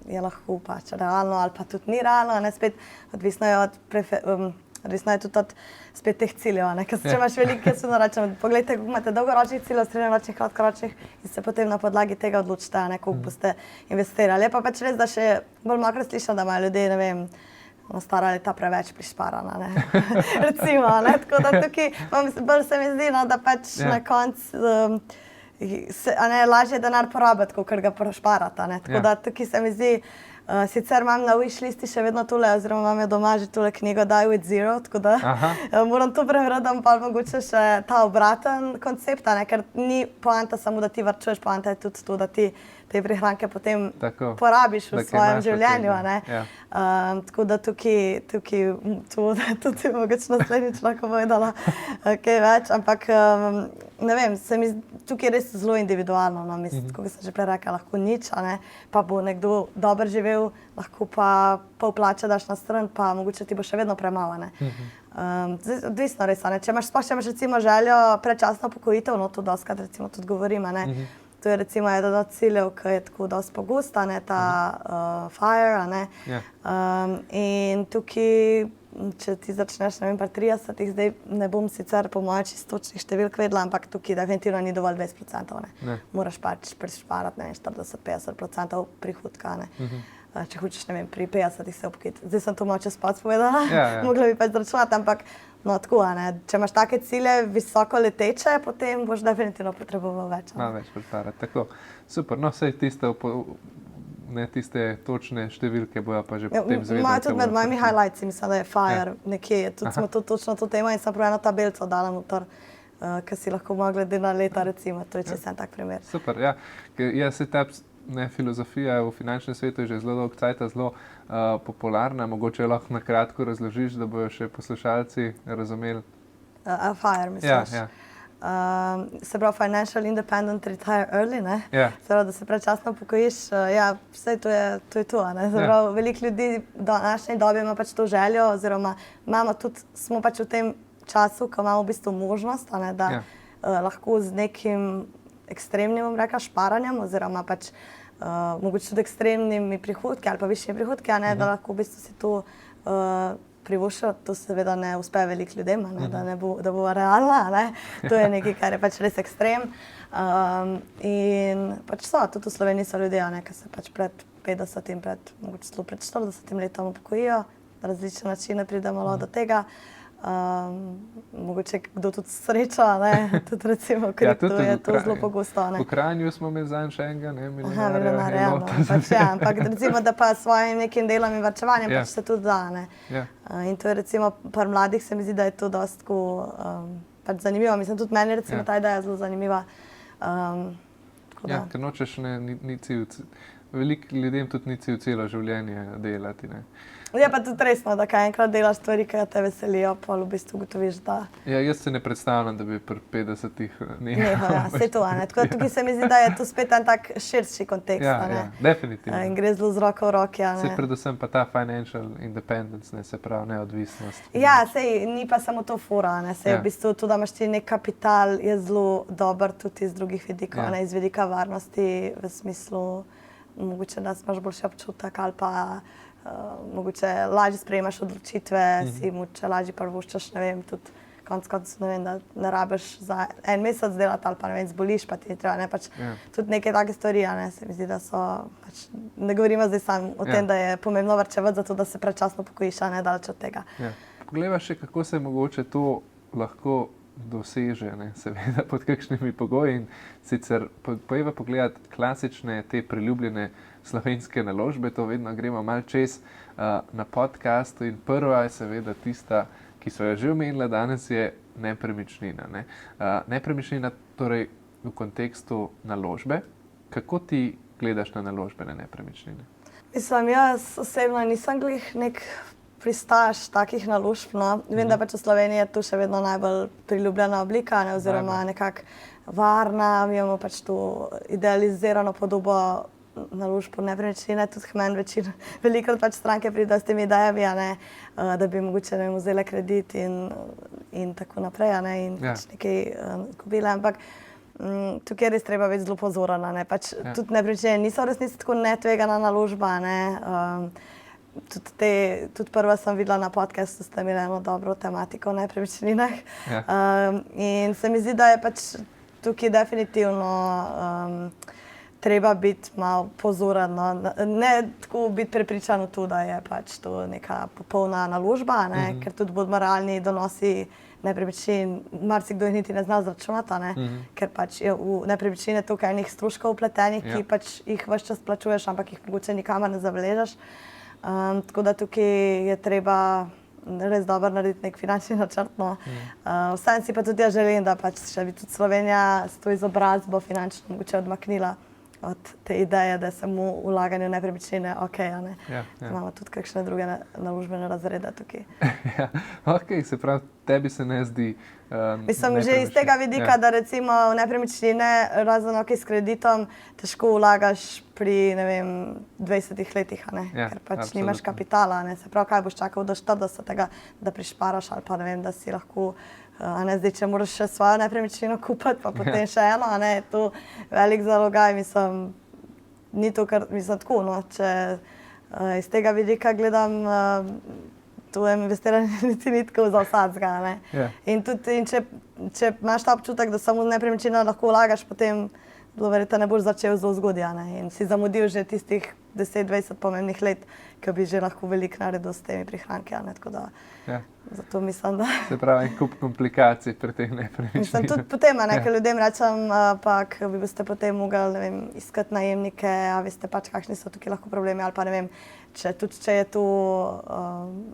je lahko pač realno ali pa tudi ni realno, ne, spet odvisno je odvisno je tudi od spet teh ciljev, ne, ker če imaš veliko, jaz vedno rečem, poglejte, kako imate dolgoročnih ciljev, srednjeročnih, kratkoročnih in se potem na podlagi tega odločite, ne, koliko boste investirali. Je pa pač res, da še bolj makro slišam, da imajo ljudje, ne vem, stara leta preveč prišparana, ne, recimo, ne, tako da tukaj bolj se mi zdi, no, da pač na koncu lažje je denar porabiti, kot ga šparati. Tako da tukaj se mi zdi, sicer imam na wish listi še vedno tole, oziroma imam jo doma že tole knjigo Die with Zero, tako da moram to prebrati, da pa mogoče še ta obraten koncept, ker ni poanta samo, da ti varčuješ, poanta je tudi to, da ti te prihranke potem porabiš v svojem življenju. Tako da tukaj tudi mogoče naslednjič lahko povedala kaj več, ampak ne vem, se mi tukaj je res zelo individualno, mislim, kot sem že prej rekla, lahko nič, pa bo nekdo dobro živel, lahko pa pol plače daš na stran, pa mogoče ti bo še vedno premalo. Odvisno res, če imaš recimo željo predčasno upokojitev, no to dostikrat recimo tudi govorim, to je recimo eden od ciljev, ki je tako dosti pogost, ta FIRE, in tukaj, če ti začneš, ne vem, pri 30, zdaj ne bom sicer po moje čisto točnih številk vedela, ampak tukaj definitivno ni dovolj 20%, moraš pač prišparati, ne vem, 40-50% prihodka, če hočeš, ne vem, pri 50 se upokojiti. Zdaj sem to malo čez pac povedala, mogla bi pač zračunati, ampak no, tako, če imaš take cilje visoko leteče, potem boš definitivno potreboval več. Malo več prišparati, tako. Super, no, saj tiste točne številke bojo pa že potem zvedeli. Imajo tudi med mojimi highlightsi, mislim, da je FIRE nekje, tudi smo točno to temo in sem prav eno tabelco dala noter, ki si lahko malo glede na leta, recimo, to je čisto en tak primer. Super, ja, jaz se ta filozofija v finančnem svetu je že zelo dolgo časa zelo popularna, mogoče lahko na kratko razložiš, da bojo še poslušalci razumeli. FIRE, misliš? Se pravi Financial Independent Retire Early, se pravi, da se predčasno upokojiš, vse to je to, se pravi, veliko ljudi v današnji dobi ima pač to željo, oziroma smo pač v tem času, ko imamo v bistvu možnost, da lahko z nekim ekstremnim, bom rekla, šparanjem, oziroma pač mogoče tudi ekstremnimi prihodki ali pa višjimi prihodki, da lahko v bistvu si to privoščijo. To seveda ne uspe veliko ljudem, da bo realna, to je nekaj, kar je pač res ekstrem. In pač tudi v Sloveniji so ljudje, ki se pač pred 50, mogoče celo pred 40 letom upokojijo, na različne načine pride malo do tega. Mogoče kdo tudi sreča, tudi recimo v kriptu je to zelo pogosto. V Kranju smo imeli zanj še enega, milijonarja. Ampak recimo, da pa s svojim nekim delom in varčevanjem pač se tudi da. In to je recimo pri mladih se mi zdi, da je to dosti pač zanimivo. Mislim, tudi meni recimo ta ideja zelo zanimiva. Ja, ker nočeš ni cilj, veliko ljudem tudi ni cilj celo življenje delati. Je pa tudi resno, da kaj enkrat delaš stvari, ki te veselijo, pa v bistvu ugotoviš, da... Ja, jaz se ne predstavljam, da bi pri 50-ih nehal. Vse to, tako da tukaj se mi zdi, da je to spet en tak širši kontekst. Ja, definitivno. In gre zelo z roko v roki. Sej predvsem pa ta financial independence, se pravi neodvisnost. Ja, sej ni pa samo to fora, sej v bistvu to, da imaš ti nek kapital, je zelo dober tudi iz drugih vidikov, iz vidika varnosti, v smislu, mogoče da imaš boljši občutek ali pa mogoče lažje sprejemaš odločitve, si mogoče lažje privoščiš, ne vem, tudi konec koncev, ne vem, da ne rabiš za en mesec delati ali pa ne vem, zboliš, pa ti je treba, tudi neke take stvari, se mi zdi, da so, ne govorimo zdaj samo o tem, da je pomembno varčevati zato, da se predčasno upokojiš, daleč od tega. Poglejva še, kako se mogoče to lahko doseže, seveda pod kakšnimi pogoji, in sicer pojeva pogledati klasične, te priljubljene slovenske naložbe, to vedno gremo malo čez na podcastu, in prva je seveda tista, ki so jo že omenila danes, je nepremičnina. Nepremičnina torej v kontekstu naložbe. Kako ti gledaš na naložbene nepremičnine? Mislim, jaz osebno nisem glih nek pristaš takih naložb, Vem, da pač v Sloveniji je to še vedno najbolj priljubljena oblika, oziroma nekako varna, imamo pač to idealizirano podobo naložb v nepremičnine, tudi k meni velikokrat pač stranke pridejo s temi idejami, da bi mogoče vzele kredit in tako naprej, in pač nekaj kupile, ampak tukaj je res treba biti zelo pozoren, tudi nepremičnine niso v resnici tako netvegana naložba, Tudi prva sem videla na podcastu, ste imeli eno dobro tematiko o nepremičninah. In se mi zdi, da je pač tukaj definitivno treba biti malo pozoren, no. Ne tako biti prepričan v to, da je pač to neka popolna naložba, ne, ker tudi bodo realni donosi nepremičnin, marsikdo jih niti ne zna zračunati, ne, ker pač je v nepremičnine toliko enih stroškov vpletenih, ki pač jih ves čas plačuješ, ampak jih mogoče nikamor ne zabeležiš. Tako da tukaj je treba res dobro narediti nek finančni načrt. No. Vsem si pa tudi jaz želim, da pač še bi tudi Slovenija s to izobrazbo finančno mogoče odmaknila od te ideje, da je samo vlaganje v nepremičnine okej, ne. Imamo tudi kakšne druge naložbene razrede tukaj. Ja, okej, se pravi, tebi se ne zdi Mislim, že iz tega vidika, da recimo v nepremičnine, razen s kreditom, težko vlagaš pri, ne vem, 20 letih, a ne, ker pač nimaš kapitala, ne. Se pravi, kaj boš čakal do 40, da prišparaš ali pa ne vem, da si lahko, a ne, zdaj, če moraš še svojo nepremičnino kupiti, pa potem še eno, a ne, je to velik zalogaj, mislim, ni to kar, mislim, tako, no, če iz tega vidika gledam, to investiranje niti ni tako za vsakega, ne. In tudi, če imaš ta občutek, da samo z nepremičnino lahko vlagaš, potem verjetno ne boš začel zelo zgodaj, ne, in si zamudil že tistih 10-20 pomembnih let, ki bi že lahko veliko naredil s temi prihranki, a ne, tako da zato mislim, da... Se pravi, en kup komplikacij pri teh nepremičninah. Mislim, tudi potem, a ne, ker ljudem rečem, pa bi boste potem mogli, ne vem, iskati najemnike, a veste pač, kakšni so tukaj lahko problemi, ali pa ne vem, če je to,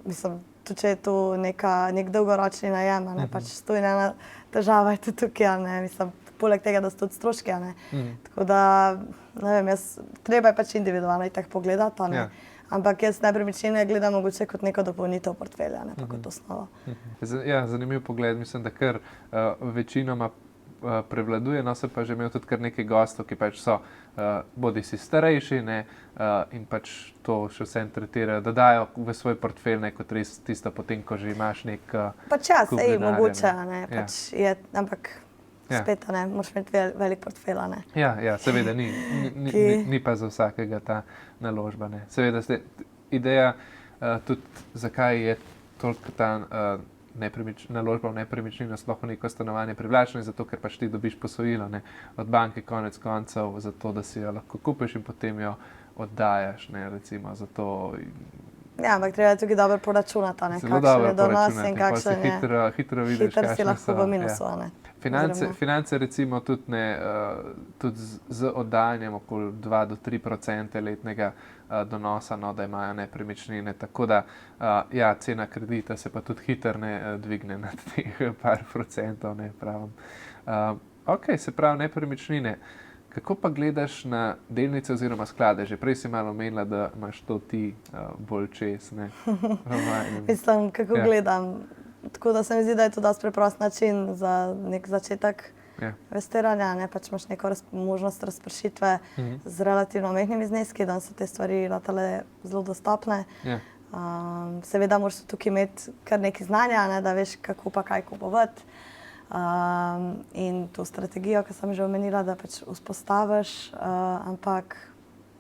mislim, tudi če je to nek dolgoročni najem, a ne, pač to je ena težava je tudi tukaj, a ne, mislim, poleg tega, da so tudi stroški, a ne. Tako da, ne vem, treba je pač individualno itak pogledati, a ne. Ampak jaz nepremičnine gledam mogoče kot neko dopolnitev portfelja, ne pa kot osnovo. Ja, zanimiv pogled, mislim, da kar večinoma prevladuje, no se pa že imel tudi kar nekaj gostov, ki pač so bodisi starejši, ne, in pač to še vsem tretirajo, da dajo v svoj portfelj neko tisto potem, ko že imaš nek pač ja, sej mogoče, ne, pač je, ampak spet, ne, moraš imeti velik portfelj, ne. Ja, seveda, ni pa za vsakega ta naložba, ne. Seveda, ideja tudi, zakaj je toliko ta naložba v nepremičnino, sploh v neko stanovanje privlačna, zato ker pač ti dobiš posojilo, ne, od banke konec koncev, zato da si jo lahko kupiš in potem jo oddajaš, ne, recimo, zato... Ja, ampak treba je tudi dobro poračunati, ne, kakšen je donos in kakšen je... Hitro vidiš, kakšni so. Hitro si lahko v minusu, ne. Finance recimo tudi z oddajanjem okoli 2 do 3% letnega donosa, no, da imajo nepremičnine, tako da ja, cena kredita se pa tudi hitro ne dvigne nad teh par procentov, ne pravim. Ok, se pravi nepremičnine. Kako pa gledaš na delnice oziroma sklade? Že prej si malo omenila, da imaš to ti bolj čez, ne? Mislim, kako gledam. Tako da se mi zdi, da je to dosti preprost način za nek začetek investiranja, ne, pač imaš neko možnost razpršitve z relativno majhnimi zneski, da so te stvari ratale zelo dostopne. Seveda moraš tukaj imeti kar nekaj znanja, ne, da veš, kako pa kaj kupovati. In to strategijo, ki sem že omenila, da pač vzpostaviš, ampak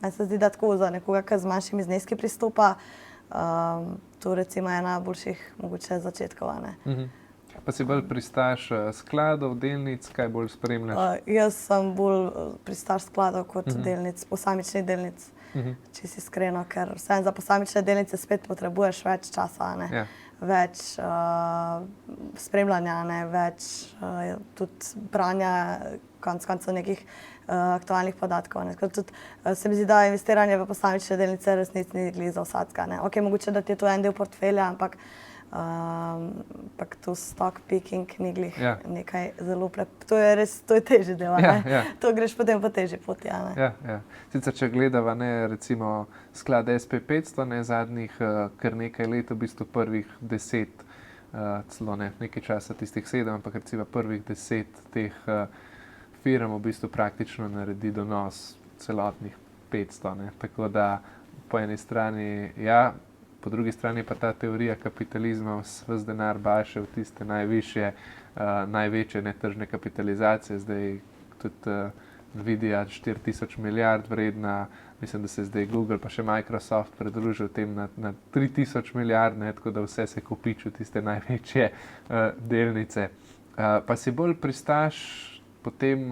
meni se zdi, da tako za nekoga, ki z manjšimi zneski pristopa, to recimo ena boljših mogoče začetkov, ne. Pa si bolj pristaš skladov, delnic, kaj bolj spremljaš? Jaz sem bolj pristaš skladov kot delnic, posamičnih delnic, če si iskreno, ker vsem za posamične delnice spet potrebuješ več časa, ne. Več spremljanja, ne, več tudi branja konec koncev nekih aktualnih podatkov, ne. Tudi se mi zdi, da investiranje v posamične delnice resnici ni glih za vsakega, ne. Ok, mogoče, da ti je to en del portfelja, ampak to stock picking ni glih nekaj zelo to je res, to je težji del, ne. To greš potem po težji poti, a ne. Ja. Sicer, če gledava, ne, recimo sklad SP500, ne, zadnjih kar nekaj let, v bistvu prvih 10, celo ne, nekaj časa tistih 7, ampak recimo prvih 10 teh firm v bistvu praktično naredi donos celotnih 500, ne. Tako da po eni strani, ja, po drugi strani pa ta teorija kapitalizma ves denar baše v tiste največje netržne kapitalizacije. Zdaj tudi Nvidia 4000 milijard vredna, mislim, da se zdaj Google pa še Microsoft pridružil tem na 3000 milijard, ne, tako da vse se kopiči v tiste največje delnice. Pa si bolj pristaš potem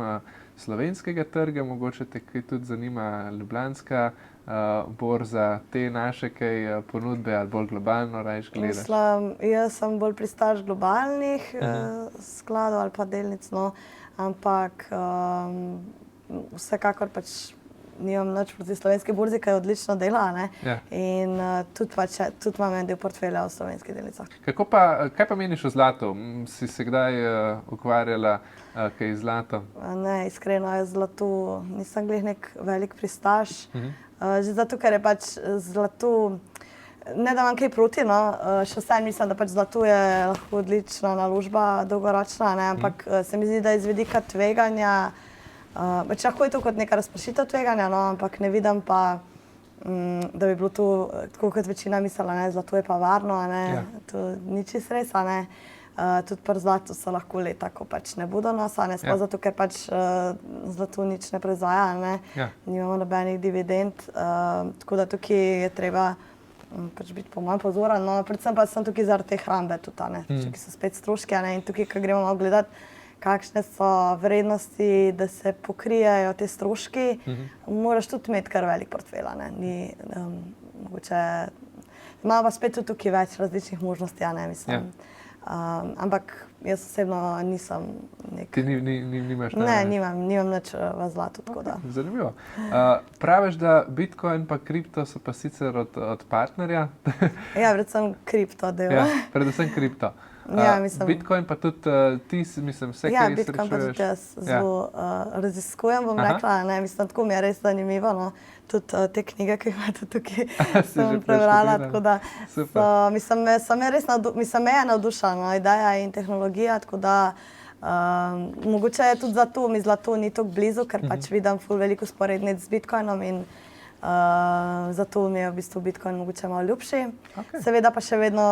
slovenskega trga, mogoče te kaj tudi zanima ljubljanska borza, te naše kaj ponudbe ali bolj globalno rajš gledaš? Mislim, jaz sem bolj pristaš globalnih skladov ali pa delnic, no, ampak vsekakor pač nimam nič proti slovenski borzi, ki je odlično dela, ne? Ja. In tudi imam en del portfelja v slovenskih delnicah. Kaj pa meniš o zlatu? Si se kdaj ukvarjala kaj z zlatom? Ne, iskreno, jaz zlatu nisem glih nek velik pristaš. Že zato, ker je pač zlatu, ne da imam kaj proti, no, še vsem mislim, da pač zlatu je lahko odlična naložba, dolgoročna, ne, ampak se mi zdi, da iz vidika tveganja, pač lahko je to kot neka razpršitev tveganja, no, ampak ne vidim pa, da bi bilo to, tako kot večina mislila, ne, zlato je pa varno, ne, Ja. to ni čisto res, a ne. Tudi pri zlatu so lahko leta, ko pač ne bodo nosa, ne, sploh zato, ker pač zlato nič ne proizvaja, ne, Ja. nimamo nobenih dividend, tako da tukaj je treba pač biti po mojem pozoren, no, predvsem pa sem tukaj zaradi te hrambe tudi, a ne, tukaj so spet stroški, a ne, in tukaj, ko gremo malo gledati, kakšne so vrednosti, da se pokrijejo te stroški, moraš tudi imeti kar velik portfelj, a ne, ni mogoče, imamo pa spet tudi tukaj več različnih možnosti, a ne, mislim. Ampak jaz osebno nisem nek... Ti nimaš tam? Ne, nimam nič v zlatu, tako da. Zanimivo. Praviš, da Bitcoin pa kripto so pa sicer od partnerja? Ja, predvsem kripto del. Ja, predvsem kripto. Ja, mislim... Bitcoin pa tudi ti, mislim, vse, Ja, kaj Bitcoin pa srečuješ. tudi jaz zelo raziskujem, bom rekla, ne, mislim, tako mi je res zanimivo, no. Tudi te knjige, ki jih imate tukaj, sem prebrala, tako da mislim, me je navdušila, no, ideja in tehnologija, tako da mogoče je tudi zato mi zlato ni tako blizu, ker pač vidim ful veliko sporednic z Bitcoinom in zato mi je v bistvu Bitcoin mogoče malo ljubši. Okay. Seveda pa še vedno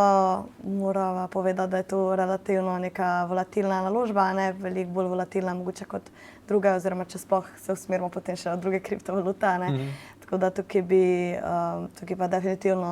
morava povedati, da je to relativno neka volatilna naložba, ne, veliko bolj volatilna mogoče kot druge, oziroma če sploh se usmerimo potem še v druge kriptovalute, ne. Tako da tukaj pa definitivno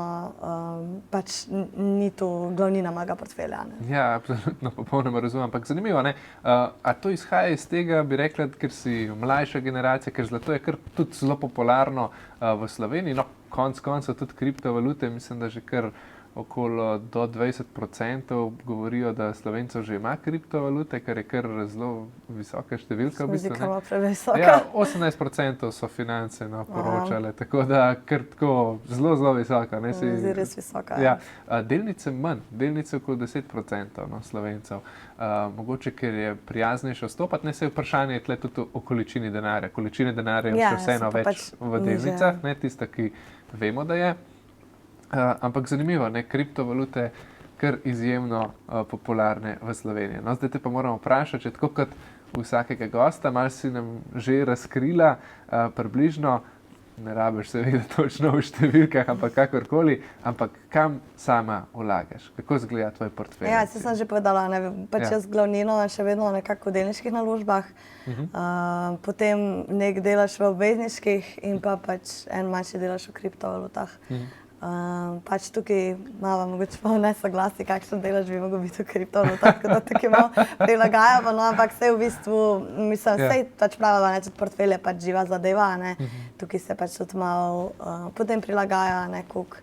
pač ni to glavnina mojega portfelja, ne. Ja, absolutno, popolnoma razumem, ampak zanimivo, ne? A to izhaja iz tega, bi rekla, ker si mlajša generacija, ker zlato je kar tudi zelo popularno v Sloveniji, no, konec koncev tudi kriptovalute, mislim, da že kar okolo do 20% govorijo, da Slovencev že ima kriptovalute, kar je kar zelo visoka številka v bistvu, ne? Malo previsoka. Ja, 18% so Finance poročale, tako da kar tako zelo, zelo visoka, ne? Zdi res visoka, ja. Delnice manj, delnice okolo 10%, no, Slovencev. Mogoče, ker je prijaznejše vstopati, ne, se vprašanje je tle tudi o količini denarja. Količine denarja je še vseeno več v delnicah, ne, tista, ki vemo, da je. Ampak zanimivo, ne, kriptovalute kar izjemno popularne v Sloveniji. No, zdaj te pa moramo vprašati, če tako kot vsakega gosta, malo si nam že razkrila približno, ne rabiš seveda točno v številkah, ampak kakorkoli, ampak kam sama vlagaš? Kako izgleda tvoj portfelj? Ja, se sem že povedala, ne, pač jaz glavnino še vedno nekako v delniških naložbah, potem nek delaš v obvezniških in pa pač en manjši delaš v kriptovalutah. Pač tukaj malo mogoče malo nesoglasje, kakšen delež bi mogel biti v kriptovalutah, tako da tukaj malo prilagajamo, no, ampak vse v bistvu, mislim, vse pač pravila, ne, tudi portfelj je pač živa zadeva, ne, tukaj se pač tudi malo potem prilagaja, ne, koliko,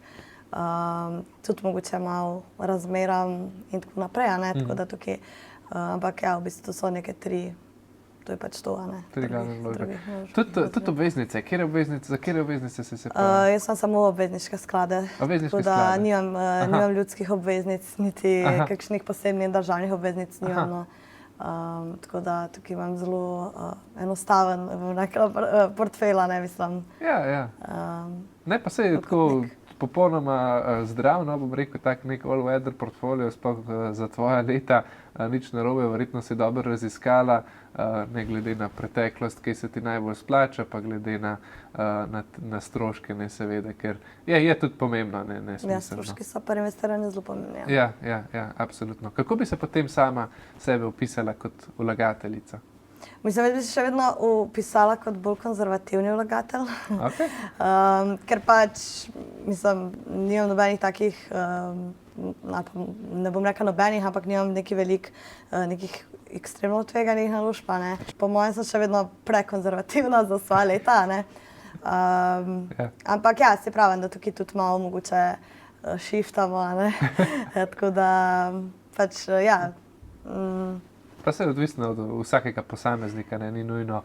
tudi mogoče malo razmeram in tako naprej, ne, tako da tukaj, ampak ja, v bistvu so neke tri. To je pač to, a ne? Tri glavne naložbe. Tudi obveznice. Za katere obveznice si se pa... Jaz sem samo obvezniške sklade. Obvezniške sklade? Tako da sklade. nimam ljudskih obveznic, niti kakšnih posebnih državnih obveznic nimam, no. Tako da tukaj imam zelo enostaven, bom rekla, portfelj, ne, mislim. Ja. Ne, pa se je tako popolnoma zdrav, no, bom rekel, tak nek all-weather portfolio, sploh za tvoja leta, nič narobe, verjetno si dobro raziskala, ne glede na preteklost, kaj se ti najbolj splača, pa glede na stroške, ne, seveda, ker je tudi pomembno, ne, smiselno. Ja, stroški so pri investiranju zelo pomembni. Ja, absolutno. Kako bi se potem sama sebe opisala kot vlagateljica? Mislim, da bi se še vedno opisala kot bolj konzervativni vlagatelj. Okay. Ker pač, mislim, nimam nobenih takih, ne bom rekla nobenih, ampak nimam nekih ekstremno tveganih naložb, pa ne. Po mojem sem še vedno prekonzervativna za svoja leta, ne. Ampak ja, se pravim, da tukaj tudi malo mogoče shiftamo, ne. Tako da pač, ja. Pa se je odvisno od vsakega posameznika, ne, ni nujno,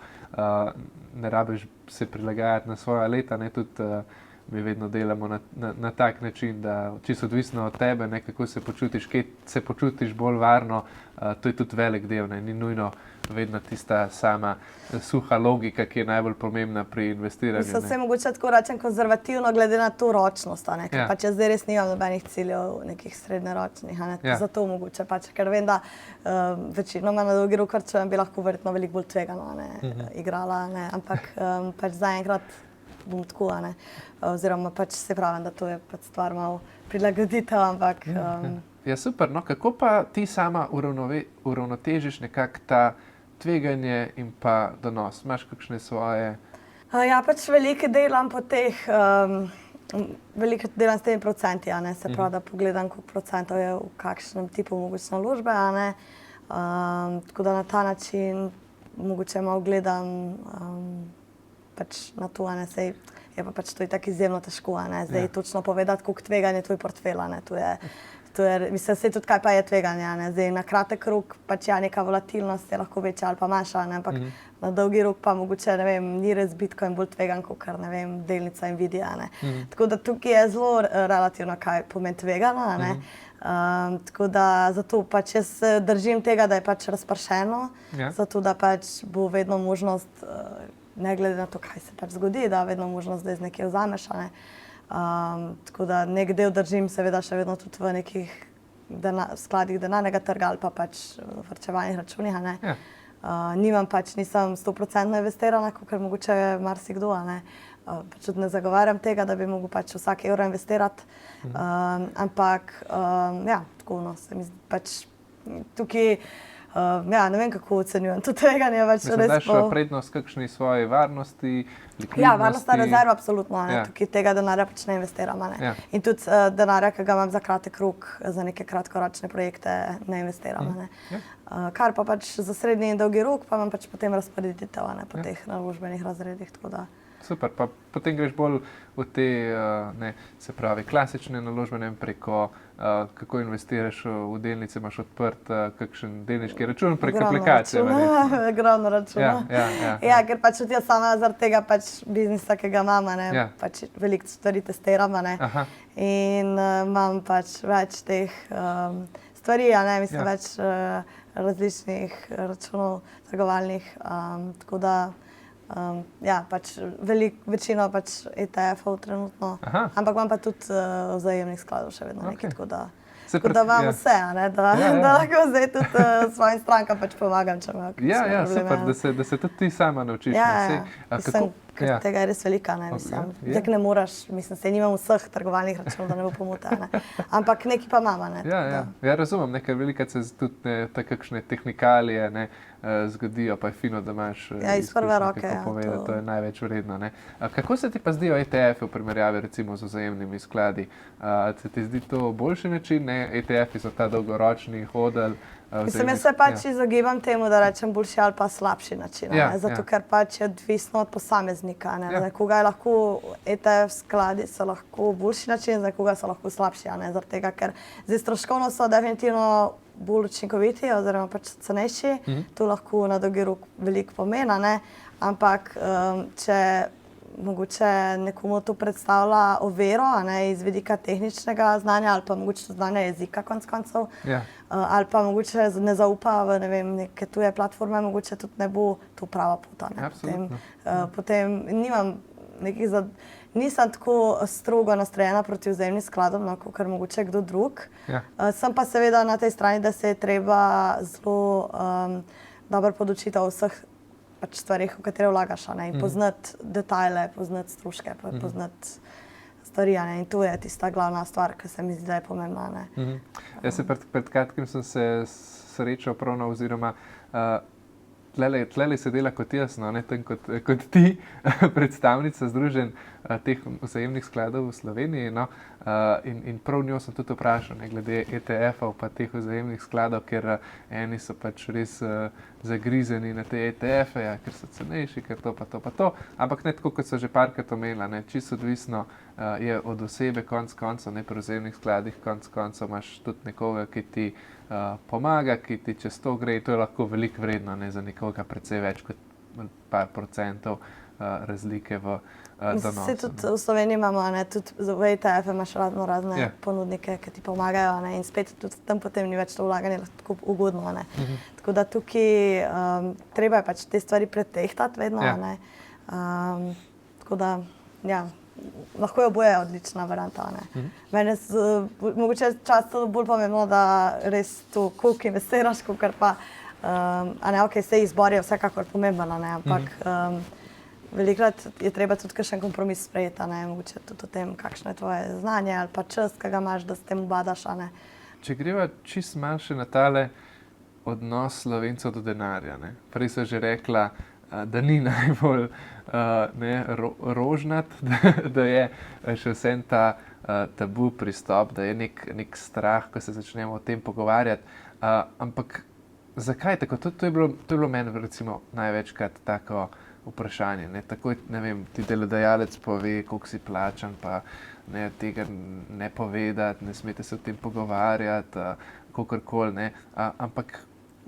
ne rabiš se prilagajati na svoja leta, ne, tudi mi vedno delamo na tak način, da čisto odvisno od tebe, ne, kako se počutiš, kje se počutiš bolj varno, to je tudi velik del, ne, ni nujno vedno tista sama suha logika, ki je najbolj pomembna pri investiranju. Mislim, se mogoče tako rečem konzervativno glede na to ročnost, ne, ker pač jaz zdaj res nimam nobenih ciljev, nekih srednjeročnih, ne, zato mogoče pač, ker vem, da večinoma na dolgi rok računam bi lahko verjetno veliko bolj tvegano, ne, igrala, ne, ampak pač zaenkrat bom tako, ne, oziroma pač se pravim, da to je pač stvar malo prilagoditev, ampak... Ja, super, no, kako pa ti sama uravnotežiš nekako ta tveganje in pa donos? Imaš kakšne svoje? Ja, pač veliko delam po teh, veliko delam s temi procenti, a ne, se pravi, da pogledam, koliko procentov je v kakšnem tipu mogoče naložbe, a ne, tako da na ta način mogoče malo gledam pač na to, a ne, sej je pa pač to je tako izjemno težko, a ne, zdaj točno povedati, koliko tveganje tvoj portfelj, a ne, to je, mislim, sej tudi kaj pa je tveganje, a ne, zdaj na kratek rok pač ja, neka volatilnost je lahko večja ali pa manjša, ne, ampak na dolgi rok pa mogoče, ne vem, ni res Bitcoin bolj tvegan, kakor, ne vem, delnica Nvidia, ne. Tako da tukaj je zelo relativno, kaj pomeni tvegano, a ne. Tako da zato pač jaz držim tega, da je pač razpršeno, zato da pač bo vedno možnost, ne glede na to, kaj se pač zgodi, da vedno možnost, da iz nekaj vzameš, a ne. Tako da nek del držim seveda še vedno tudi v nekih skladih denarnega trga ali pa pač varčevalnih računih, a ne. Nimam pač, nisem 100% investirana, kakor mogoče marsikdo, a ne. Pač tudi ne zagovarjam tega, da bi mogel pač vsak evro investirati, ampak ja, tako no, se mi zdi pač tukaj, ja, ne vem, kako ocenjujem to tveganje, pač res daš prednost kakšni svoji varnosti, likvidnosti? Ja, varnostna rezerva, absolutno, ne, tukaj tega denarja pač ne investiram, a ne. In tudi denarja, ki ga imam za kratek rok, za neke kratkoročne projekte, ne investiram, a ne. Kar pa pač za srednji in dolgi rok, pa imam pač potem razporeditev, a ne, po teh naložbenih razredih, tako da. Super, pa potem greš bolj v te, ne, se pravi, klasične naložbe, ne vem, preko, kako investiraš v delnice, imaš odprt kakšen delniški račun preko aplikacije. Ogromno računa. Ja, ker pač tudi jaz sama zaradi tega pač biznisa, ki ga imam, a ne, pač veliko stvari testiram, a ne, in imam pač več teh stvari, a ne, mislim, več različnih računov trgovalnih, tako da ja, pač večino pač ETF-ov trenutno, ampak imam pa tudi vzajemnih skladov še vedno nekaj, tako da imam vse, a ne, da lahko zdaj tudi svojim strankam pač pomagam, če imajo kakšne probleme. Ja, super, da se tudi ti sama naučiš. Mislim, ker tega je res velika, ne, mislim. Zdaj ne moraš, mislim, saj nimam vseh trgovalnih računov, da ne bo pomote, ne. Ampak nekaj pa imam, ne. Ja, razumem, nekaj velikrat se tudi kakšne tehnikalije, ne, zgodijo, pa je fino, da imaš iz prve roke, to je največ vredno, ne. Kako se ti pa zdijo ETF-i v primerjavi recimo z vzajemnimi skladi? Se ti zdi to boljši način, ne? ETF-i so ta dolgoročni hodel. Mislim, jaz se pač izogibam temu, da rečem boljši ali pa slabši način, zato ker pač je odvisno od posameznika, ne. Za koga je lahko ETF skladi so lahko boljši način, za koga so lahko slabši, a ne, zaradi tega, ker zdaj stroškovno so definitivno bolj učinkoviti oziroma pač cenejši, to lahko na dolgi rok veliko pomeni, ne, ampak če mogoče nekomu to predstavlja oviro, a ne, iz vidika tehničnega znanja ali pa mogoče znanja jezika konec koncev, ali pa mogoče ne zaupa v, ne vem, neke tuje platforme, mogoče tudi ne bo to prava pot, ne. Potem nimam nekih nisem tako strogo nastrojena proti vzajemnim skladom, no, kakor mogoče kdo drug. Sem pa seveda na tej strani, da se je treba zelo dobro podučiti o vseh pač stvarih, v katere vlagaš, a ne, in poznati detajle, poznati stroške, poznati stvari, a ne, in to je tista glavna stvar, ki se mi zdi, da je pomembna, ne. Jaz se pred kratkim sem se srečal oziroma tlele se dela kot jaz, no, ne tam kot ti, predstavnica združenj teh vzajemnih skladov v Sloveniji. No, in prav njo sem tudi vprašal, ne, glede ETF-ov pa teh vzajemnih skladov, ker eni so pač res zagrizeni na te ETF-e, ja, ker so cenejši, ker to pa to. Ampak ne tako, kot so že parkrat omenila, ne, čisto odvisno je od osebe, konc koncev, ne, pri vzajemnih skladih, konc koncev imaš tudi nekoga, ki ti pomaga, ki ti čez to gre, to je lahko veliko vredno, ne, za nekoga precej več kot par procentov razlike v donosu. Vse tudi v Sloveniji imamo, ne, tudi v ETF imaš razne ponudnike, ki ti pomagajo, ne, in spet tudi tam potem ni več to vlaganje tako ugodno, ne. Tako da tukaj treba je pač te stvari pretehtati vedno, ne. Tako da, ja, lahko je oboje odlična varianta, ne. Meni mogoče často bolj pomembno, da res tu koliko investiraš, kakor pa, a ne, okej, se izbor je vsekakor pomembno, ne, ampak velikokrat je treba tudi kakšen kompromis sprejeti, a ne, mogoče tudi o tem, kakšno je tvoje znanje ali pa čas, ki ga imaš, da s tem ubadaš, a ne. Če greva čisto malo še na tale odnos Slovencev do denarja, ne. Prej so že rekla, da ni najbolj rožnat, da je še vsem ta tabu pristop, da je nek strah, ko se začnemo o tem pogovarjati. Ampak zakaj tako? To je bilo meni recimo največkrat tako vprašanje. Ne? Takoj, ne vem, ti delodajalec pove, koliko si plačan, pa ne, tega ne povedati, ne smete se o tem pogovarjati, kakorkoli, ne. Ampak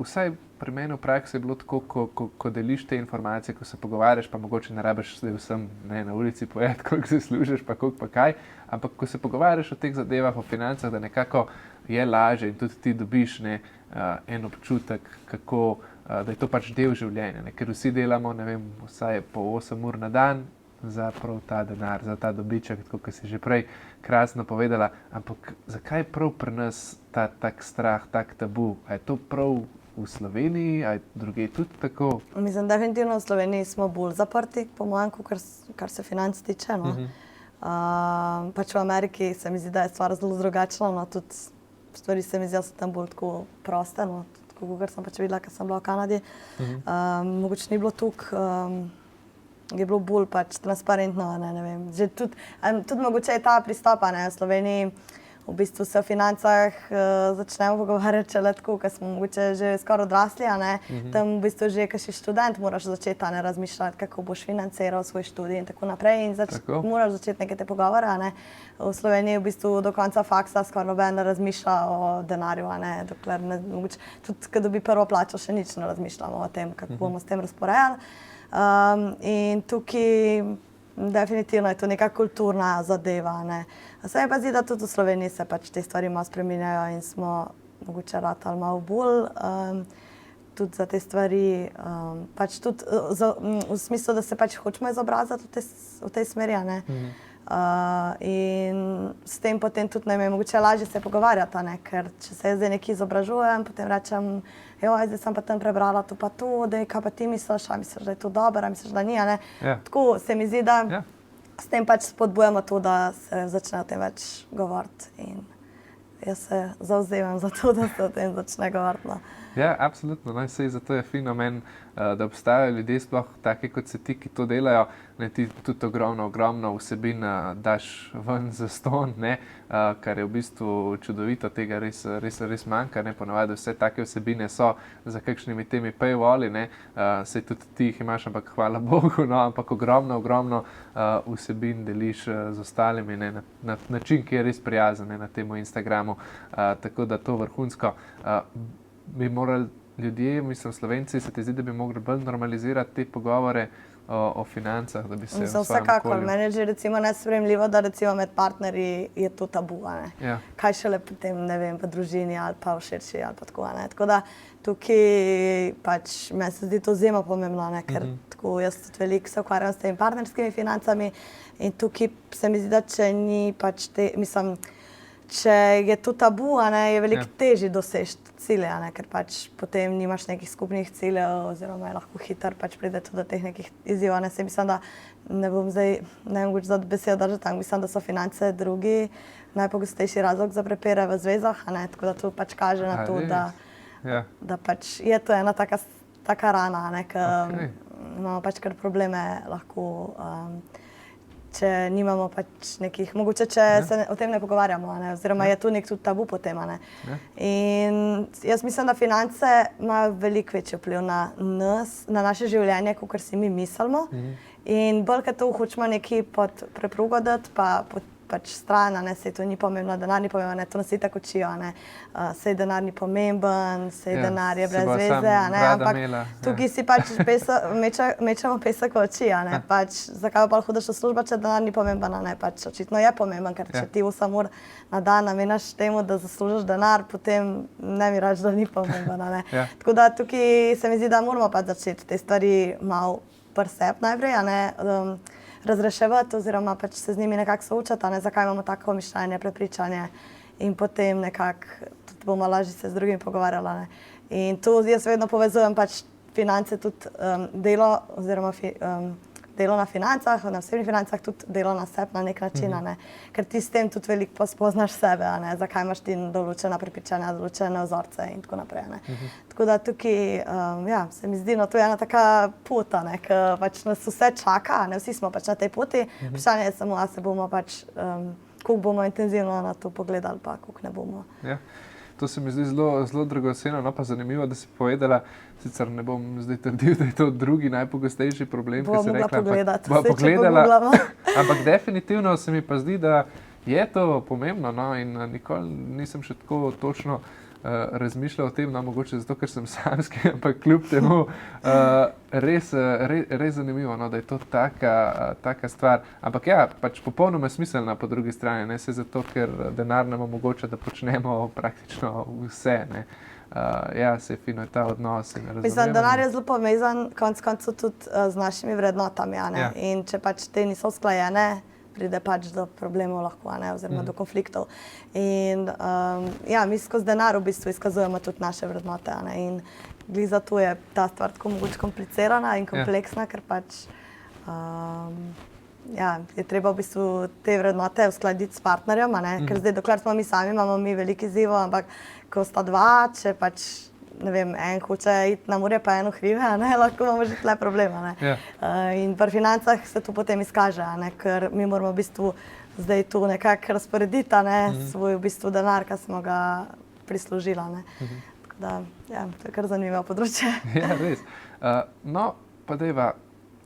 vsaj pri meni v praksi je bilo tako, ko deliš te informacije, ko se pogovarjaš, pa mogoče ne rabiš zdaj vsem, ne, na ulici povedati, koliko se služiš, pa koliko pa kaj, ampak ko se pogovarjaš o teh zadevah, o financah, da nekako je lažje in tudi ti dobiš, ne, en občutek, kako, da je to pač del življenja, ne, ker vsi delamo, ne vem, vsaj po 8 ur na dan za prav ta denar, za ta dobiček, tako kot si že prej krasno povedala, ampak zakaj prav pri nas tak strah, tak tabu? A je to prav v Sloveniji, a je drugje tudi tako? Mislim, definitivno v Sloveniji smo bolj zaprti, po mojem, kar se financ tiče, no. Pač v Ameriki se mi zdi, da je stvar zelo drugačna, no, tudi stvari se mi zdi, da so tam bolj tako proste, no, tako kot sem pač videla, ker sem bila v Kanadi. Mogoče ni bilo toliko, je bilo bolj pač transparentno, ne vem. Že tudi mogoče je ta pristop, ne, v Sloveniji v bistvu se o financah začnemo pogovarjati šele tako, ker smo mogoče že skoraj odrasli, a ne. Tam v bistvu že kot si študent moraš začeti, a ne, razmišljati, kako boš financiral svoj študij in tako naprej in moraš začeti neke te pogovore, a ne. V Sloveniji v bistvu do konca faksa skoraj noben ne razmišlja o denarju, a ne, dokler ne, mogoče tudi, ko dobi prvo plačo, še nič ne razmišljamo o tem, kako bomo s tem razporejali. In tukaj definitivno je to neka kulturna zadeva, ne. Se mi pa zdi, da tudi v Sloveniji se pač te stvari malo spreminjajo in smo mogoče ratali malo bolj tudi za te stvari, pač tudi v smislu, da se pač hočemo izobraziti v tej smeri, a ne. In s tem potem tudi nam je mogoče lažje se pogovarjati, a ne, ker če se jaz zdaj nekaj izobražujem, potem rečem, zdaj sem pa tam prebrala to pa to, kaj pa ti misliš, a misliš, da je to dobro, a misliš, da ni, a ne. Tako se mi zdi, da s tem pač spodbujamo to, da se začne o tem več govoriti in jaz se zavzemam za to, da se o tem začne govoriti, no. Ja, absolutno, no, saj zato je fino meni, da obstajajo ljudje sploh taki kot se ti, ki to delajo, ne, ti tudi ogromno vsebin daš ven zastonj, ne, kar je v bistvu čudovito, tega res manjka, ne, ponavadi vse take vsebine so za kakšnimi temi paywalli, ne, saj tudi ti jih imaš, ampak hvala Bogu, no, ampak ogromno vsebin deliš z ostalimi, ne, na način, ki je res prijazen, ne, na temu Instagramu, tako da to vrhunsko. Bi morali ljudje, mislim Slovenci, se ti zdi, da bi mogli bolj normalizirati te pogovore o financah, da bi se v svojem okolju... Vsekakor, meni je že recimo nesprejemljivo, da recimo med partnerji je to tabu, a ne. Ja. Kaj šele potem, ne vem, v družini ali pa v širši ali pa tako, a ne. Tako da tukaj pač meni se zdi to izjemno pomembno, ne, ker tako jaz tudi veliko se ukvarjam s temi partnerskimi financami in tukaj se mi zdi, da če ni pač če je to tabu, a ne, je veliko težje doseči cilje, a ne, ker pač potem nimaš nekih skupnih ciljev oziroma je lahko hitro pač pride tudi do teh nekih izzivov, ne. Saj mislim, da ne bom zdaj, ne vem, za besedo držati, tako mislim, da so finance drugi najpogostejši razlog za prepire v zvezah, a ne, tako da to pač kaže na to, da pač je to ena taka taka rana, ne, ker Okej. imamo pač kar probleme lahko, če nimamo pač nekih, mogoče če se o tem ne pogovarjamo, ne, oziroma je tu nek tudi tabu potem, ne. Ja. In jaz mislim, da finance imajo veliko večji vpliv na nas, na naše življenje, kakor si mi mislimo. In bolj, ker to hočemo nekaj pod preprogo dati, pa pač stran, ne, sej to ni pomembno, denar ni pomembno, to nas itak učijo, ne. Sej denar ni pomemben, sej denar je se brez bo veze, samo ne, rada ampak imela, tukaj si pač mečemo pesek v oči, a ne, pač zakaj pa hodiš v službo, če denar ni pomemben, a ne, pač očitno je pomemben, ker če ti 8 ur na dan namenjaš temu, da zaslužiš denar, potem ne mi reči, da ni pomemben, a ne. Ja. Tako da tukaj se mi zdi, da moramo pač začeti te stvari malo pri sebi najprej, a ne, razreševati oziroma pač se z njimi nekako soočati, a ne, zakaj imamo tako mišljenje, prepričanje in potem nekako tudi bomo lažje se z drugimi pogovarjali, a ne. In tu jaz vedno povezujem pač finance, tudi delo oziroma delo na financah, na osebnih financah, tudi delo na sebi na nek način, a ne. Ker ti s tem tudi veliko spoznaš sebe, a ne, zakaj imaš ti določena prepričanja, določene vzorce in tako naprej, a ne. Tako da tukaj, ja, se mi zdi, no, to je ena taka pot, a ne, ke pač nas vse čaka, a ne, vsi smo pač na tej poti, vprašanje je samo, a se bomo pač, koliko bomo intenzivno na to pogledali, pa koliko ne bomo. Ja. To se mi zdi zelo dragoceno, no pa zanimivo, da si povedala, sicer ne bom zdaj trdil, da je to drugi najpogostejši problem, ki se rekla, bova pogledala, ampak definitivno se mi pa zdi, da je to pomembno, no, in nikoli nisem še tako točno razmišljal o tem, no, mogoče zato, ker sem samski, ampak kljub temu res zanimivo, no, da je to taka stvar. Ampak ja, pač popolnoma smiselna po drugi strani, ne, se zato, ker denar nam omogoča, da počnemo praktično vse, ne. Ja, se je fino, je ta odnos in razumevanje. Mislim, denar je zelo povezan konec koncev tudi z našimi vrednotami, a ne, Ja. in če pač te niso usklajene, pride pač do problemov lahko, ne, oziroma do konfliktov. In ja, mi skozi denar v bistvu izkazujemo tudi naše vrednote, a ne, in glih zato je ta stvar tako mogoče komplicirana in kompleksna, ker pač ja, je treba v bistvu te vrednote uskladiti s partnerjem, a ne, ker zdaj, dokler smo mi sami, imamo mi veliko izzivov, ampak ko sta dva, če pač ne vem, en hoče iti na morje, pa eno hribe, a ne, lahko imamo že tle problem, a ne. Ja. In pri financah se to potem izkaže, a ne, ker mi moramo v bistvu zdaj tu nekako razporediti, a ne, svoj v bistvu denar, ki smo ga prislužili, a ne. Tako da, ja, to je kar zanimivo področje. Ja, res. No, pa dejva,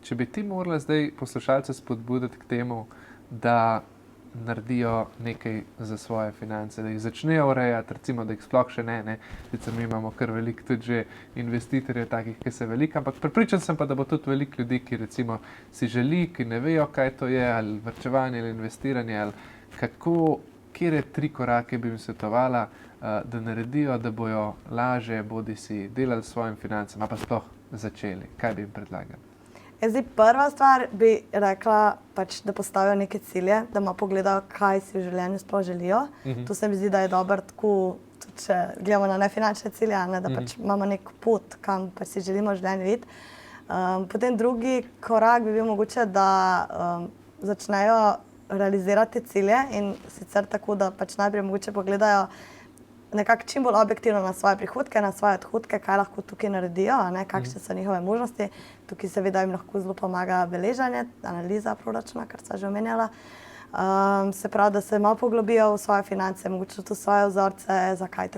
če bi ti morala zdaj poslušalce spodbuditi k temu, da naredijo nekaj za svoje finance, da jih začnejo urejati, recimo, da jih sploh še ne. Sicer mi imamo kar veliko tudi že investitorjev takih, ki se veliko, ampak prepričan sem pa, da bo tudi veliko ljudi, ki recimo si želi, ki ne vejo, kaj to je, ali varčevanje, ali investiranje, ali katere 3 korake bi jim svetovala, da naredijo, da bojo lažje bodisi delali s svojim financama, pa sploh začeli. Kaj bi jim predlagali? Zdaj, prva stvar bi rekla, pač, da postavijo neke cilje, da malo pogledajo, kaj si v življenju sploh želijo. To se mi zdi, da je dobro tako, tudi če gledamo na nefinančne cilje, ne, da pač imamo nek pot, kam pač si želimo v življenju iti. Potem drugi korak bi bil mogoče, da začnejo realizirati cilje in sicer tako, da pač najprej mogoče pogledajo nekako čim bolj objektivno na svoje prihodke, na svoje odhodke, kaj lahko tukaj naredijo, a ne, kakšne so njihove možnosti. Tukaj seveda jim lahko zelo pomaga beleženje, analiza proračuna, kar sem že omenjala. Se pravi, da se malo poglobijo v svoje finance, mogoče tudi svoje vzorce, zakaj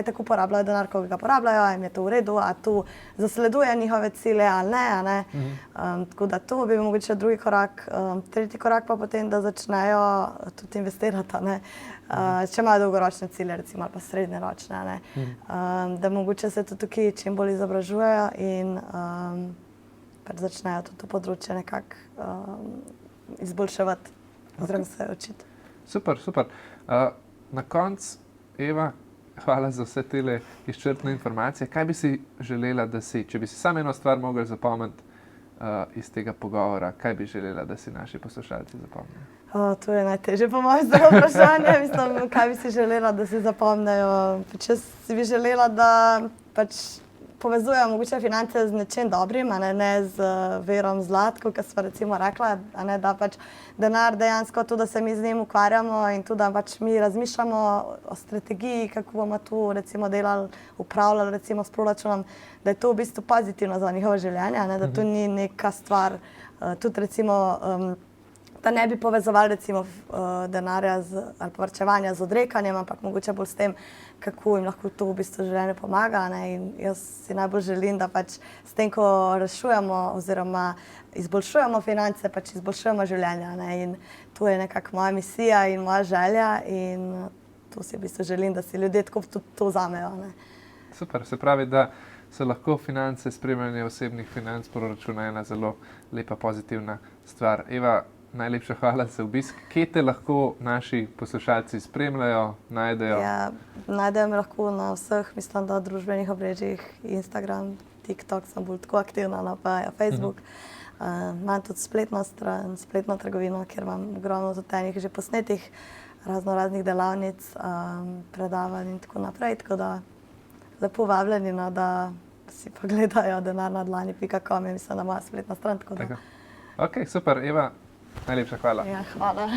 tako porabljajo denar, ko ga porabljajo, a jim je to v redu, a to zasleduje njihove cilje ali ne, a ne. Tako da to bi bil mogoče drugi korak. Tretji korak pa potem, da začnejo tudi investirati, a ne. Če imajo dolgoročne cilje, recimo, ali pa srednjeročne, a ne. Da mogoče se tudi tukaj čim bolj izobražujejo in pač začnejo tudi to področje nekako izboljševati oziroma se učiti. Super. Na koncu, Eva, hvala za vse tele izčrpne informacije. Kaj bi si želela, da si, če bi si samo eno stvar mogli zapomniti iz tega pogovora, kaj bi želela, da si naši poslušalci zapomnijo? To je najtežje po mojem vprašanje. Mislim, kaj bi si želela, da si zapomnejo. Pač jaz si bi želela, da pač povezujejo mogoče finance z nečim dobrim, a ne z verom zlatko, kot sva recimo rekla, a ne, da pač denar dejansko tudi, da se mi z njim ukvarjamo in tudi, da pač mi razmišljamo o strategiji, kako bomo tu recimo delali, upravljali recimo s proračunom, da je to v bistvu pozitivno za njihovo življenje, a ne, da to ni neka stvar, tudi recimo, da ne bi povezovali recimo denarja ali varčevanja z odrekanjem, ampak mogoče bolj s tem, kako jim lahko to v bistvu življenje pomaga, ne? In jaz si najbolj želim, da pač s tem, ko rešujemo oziroma izboljšujemo finance, pač izboljšujemo življenja, ne? In to je nekako moja misija in moja želja in to si v bistvu želim, da si ljudje tako tudi to vzamejo, ne? Super, se pravi, da so lahko finance, spremljanje osebnih financ, proračuna ena zelo lepa, pozitivna stvar. Eva, najlepša hvala za obisk. Kje te lahko naši poslušalci spremljajo, najdejo? Ja, najdejo me lahko na vseh, mislim, da družbenih omrežjih, Instagram, TikTok, sem bolj tako aktivna, no, pa ja, Facebook. Imam tudi spletno stran, spletno trgovino, kjer imam ogromno tudi enih že posnetih raznih delavnic, predavanj in tako naprej, tako da lepo vabljeni, no, da si pogledajo denarnadlani.com, mislim, da moja spletna stran, tako da. Ok, super, Eva, najlepša hvala. Ja, hvala.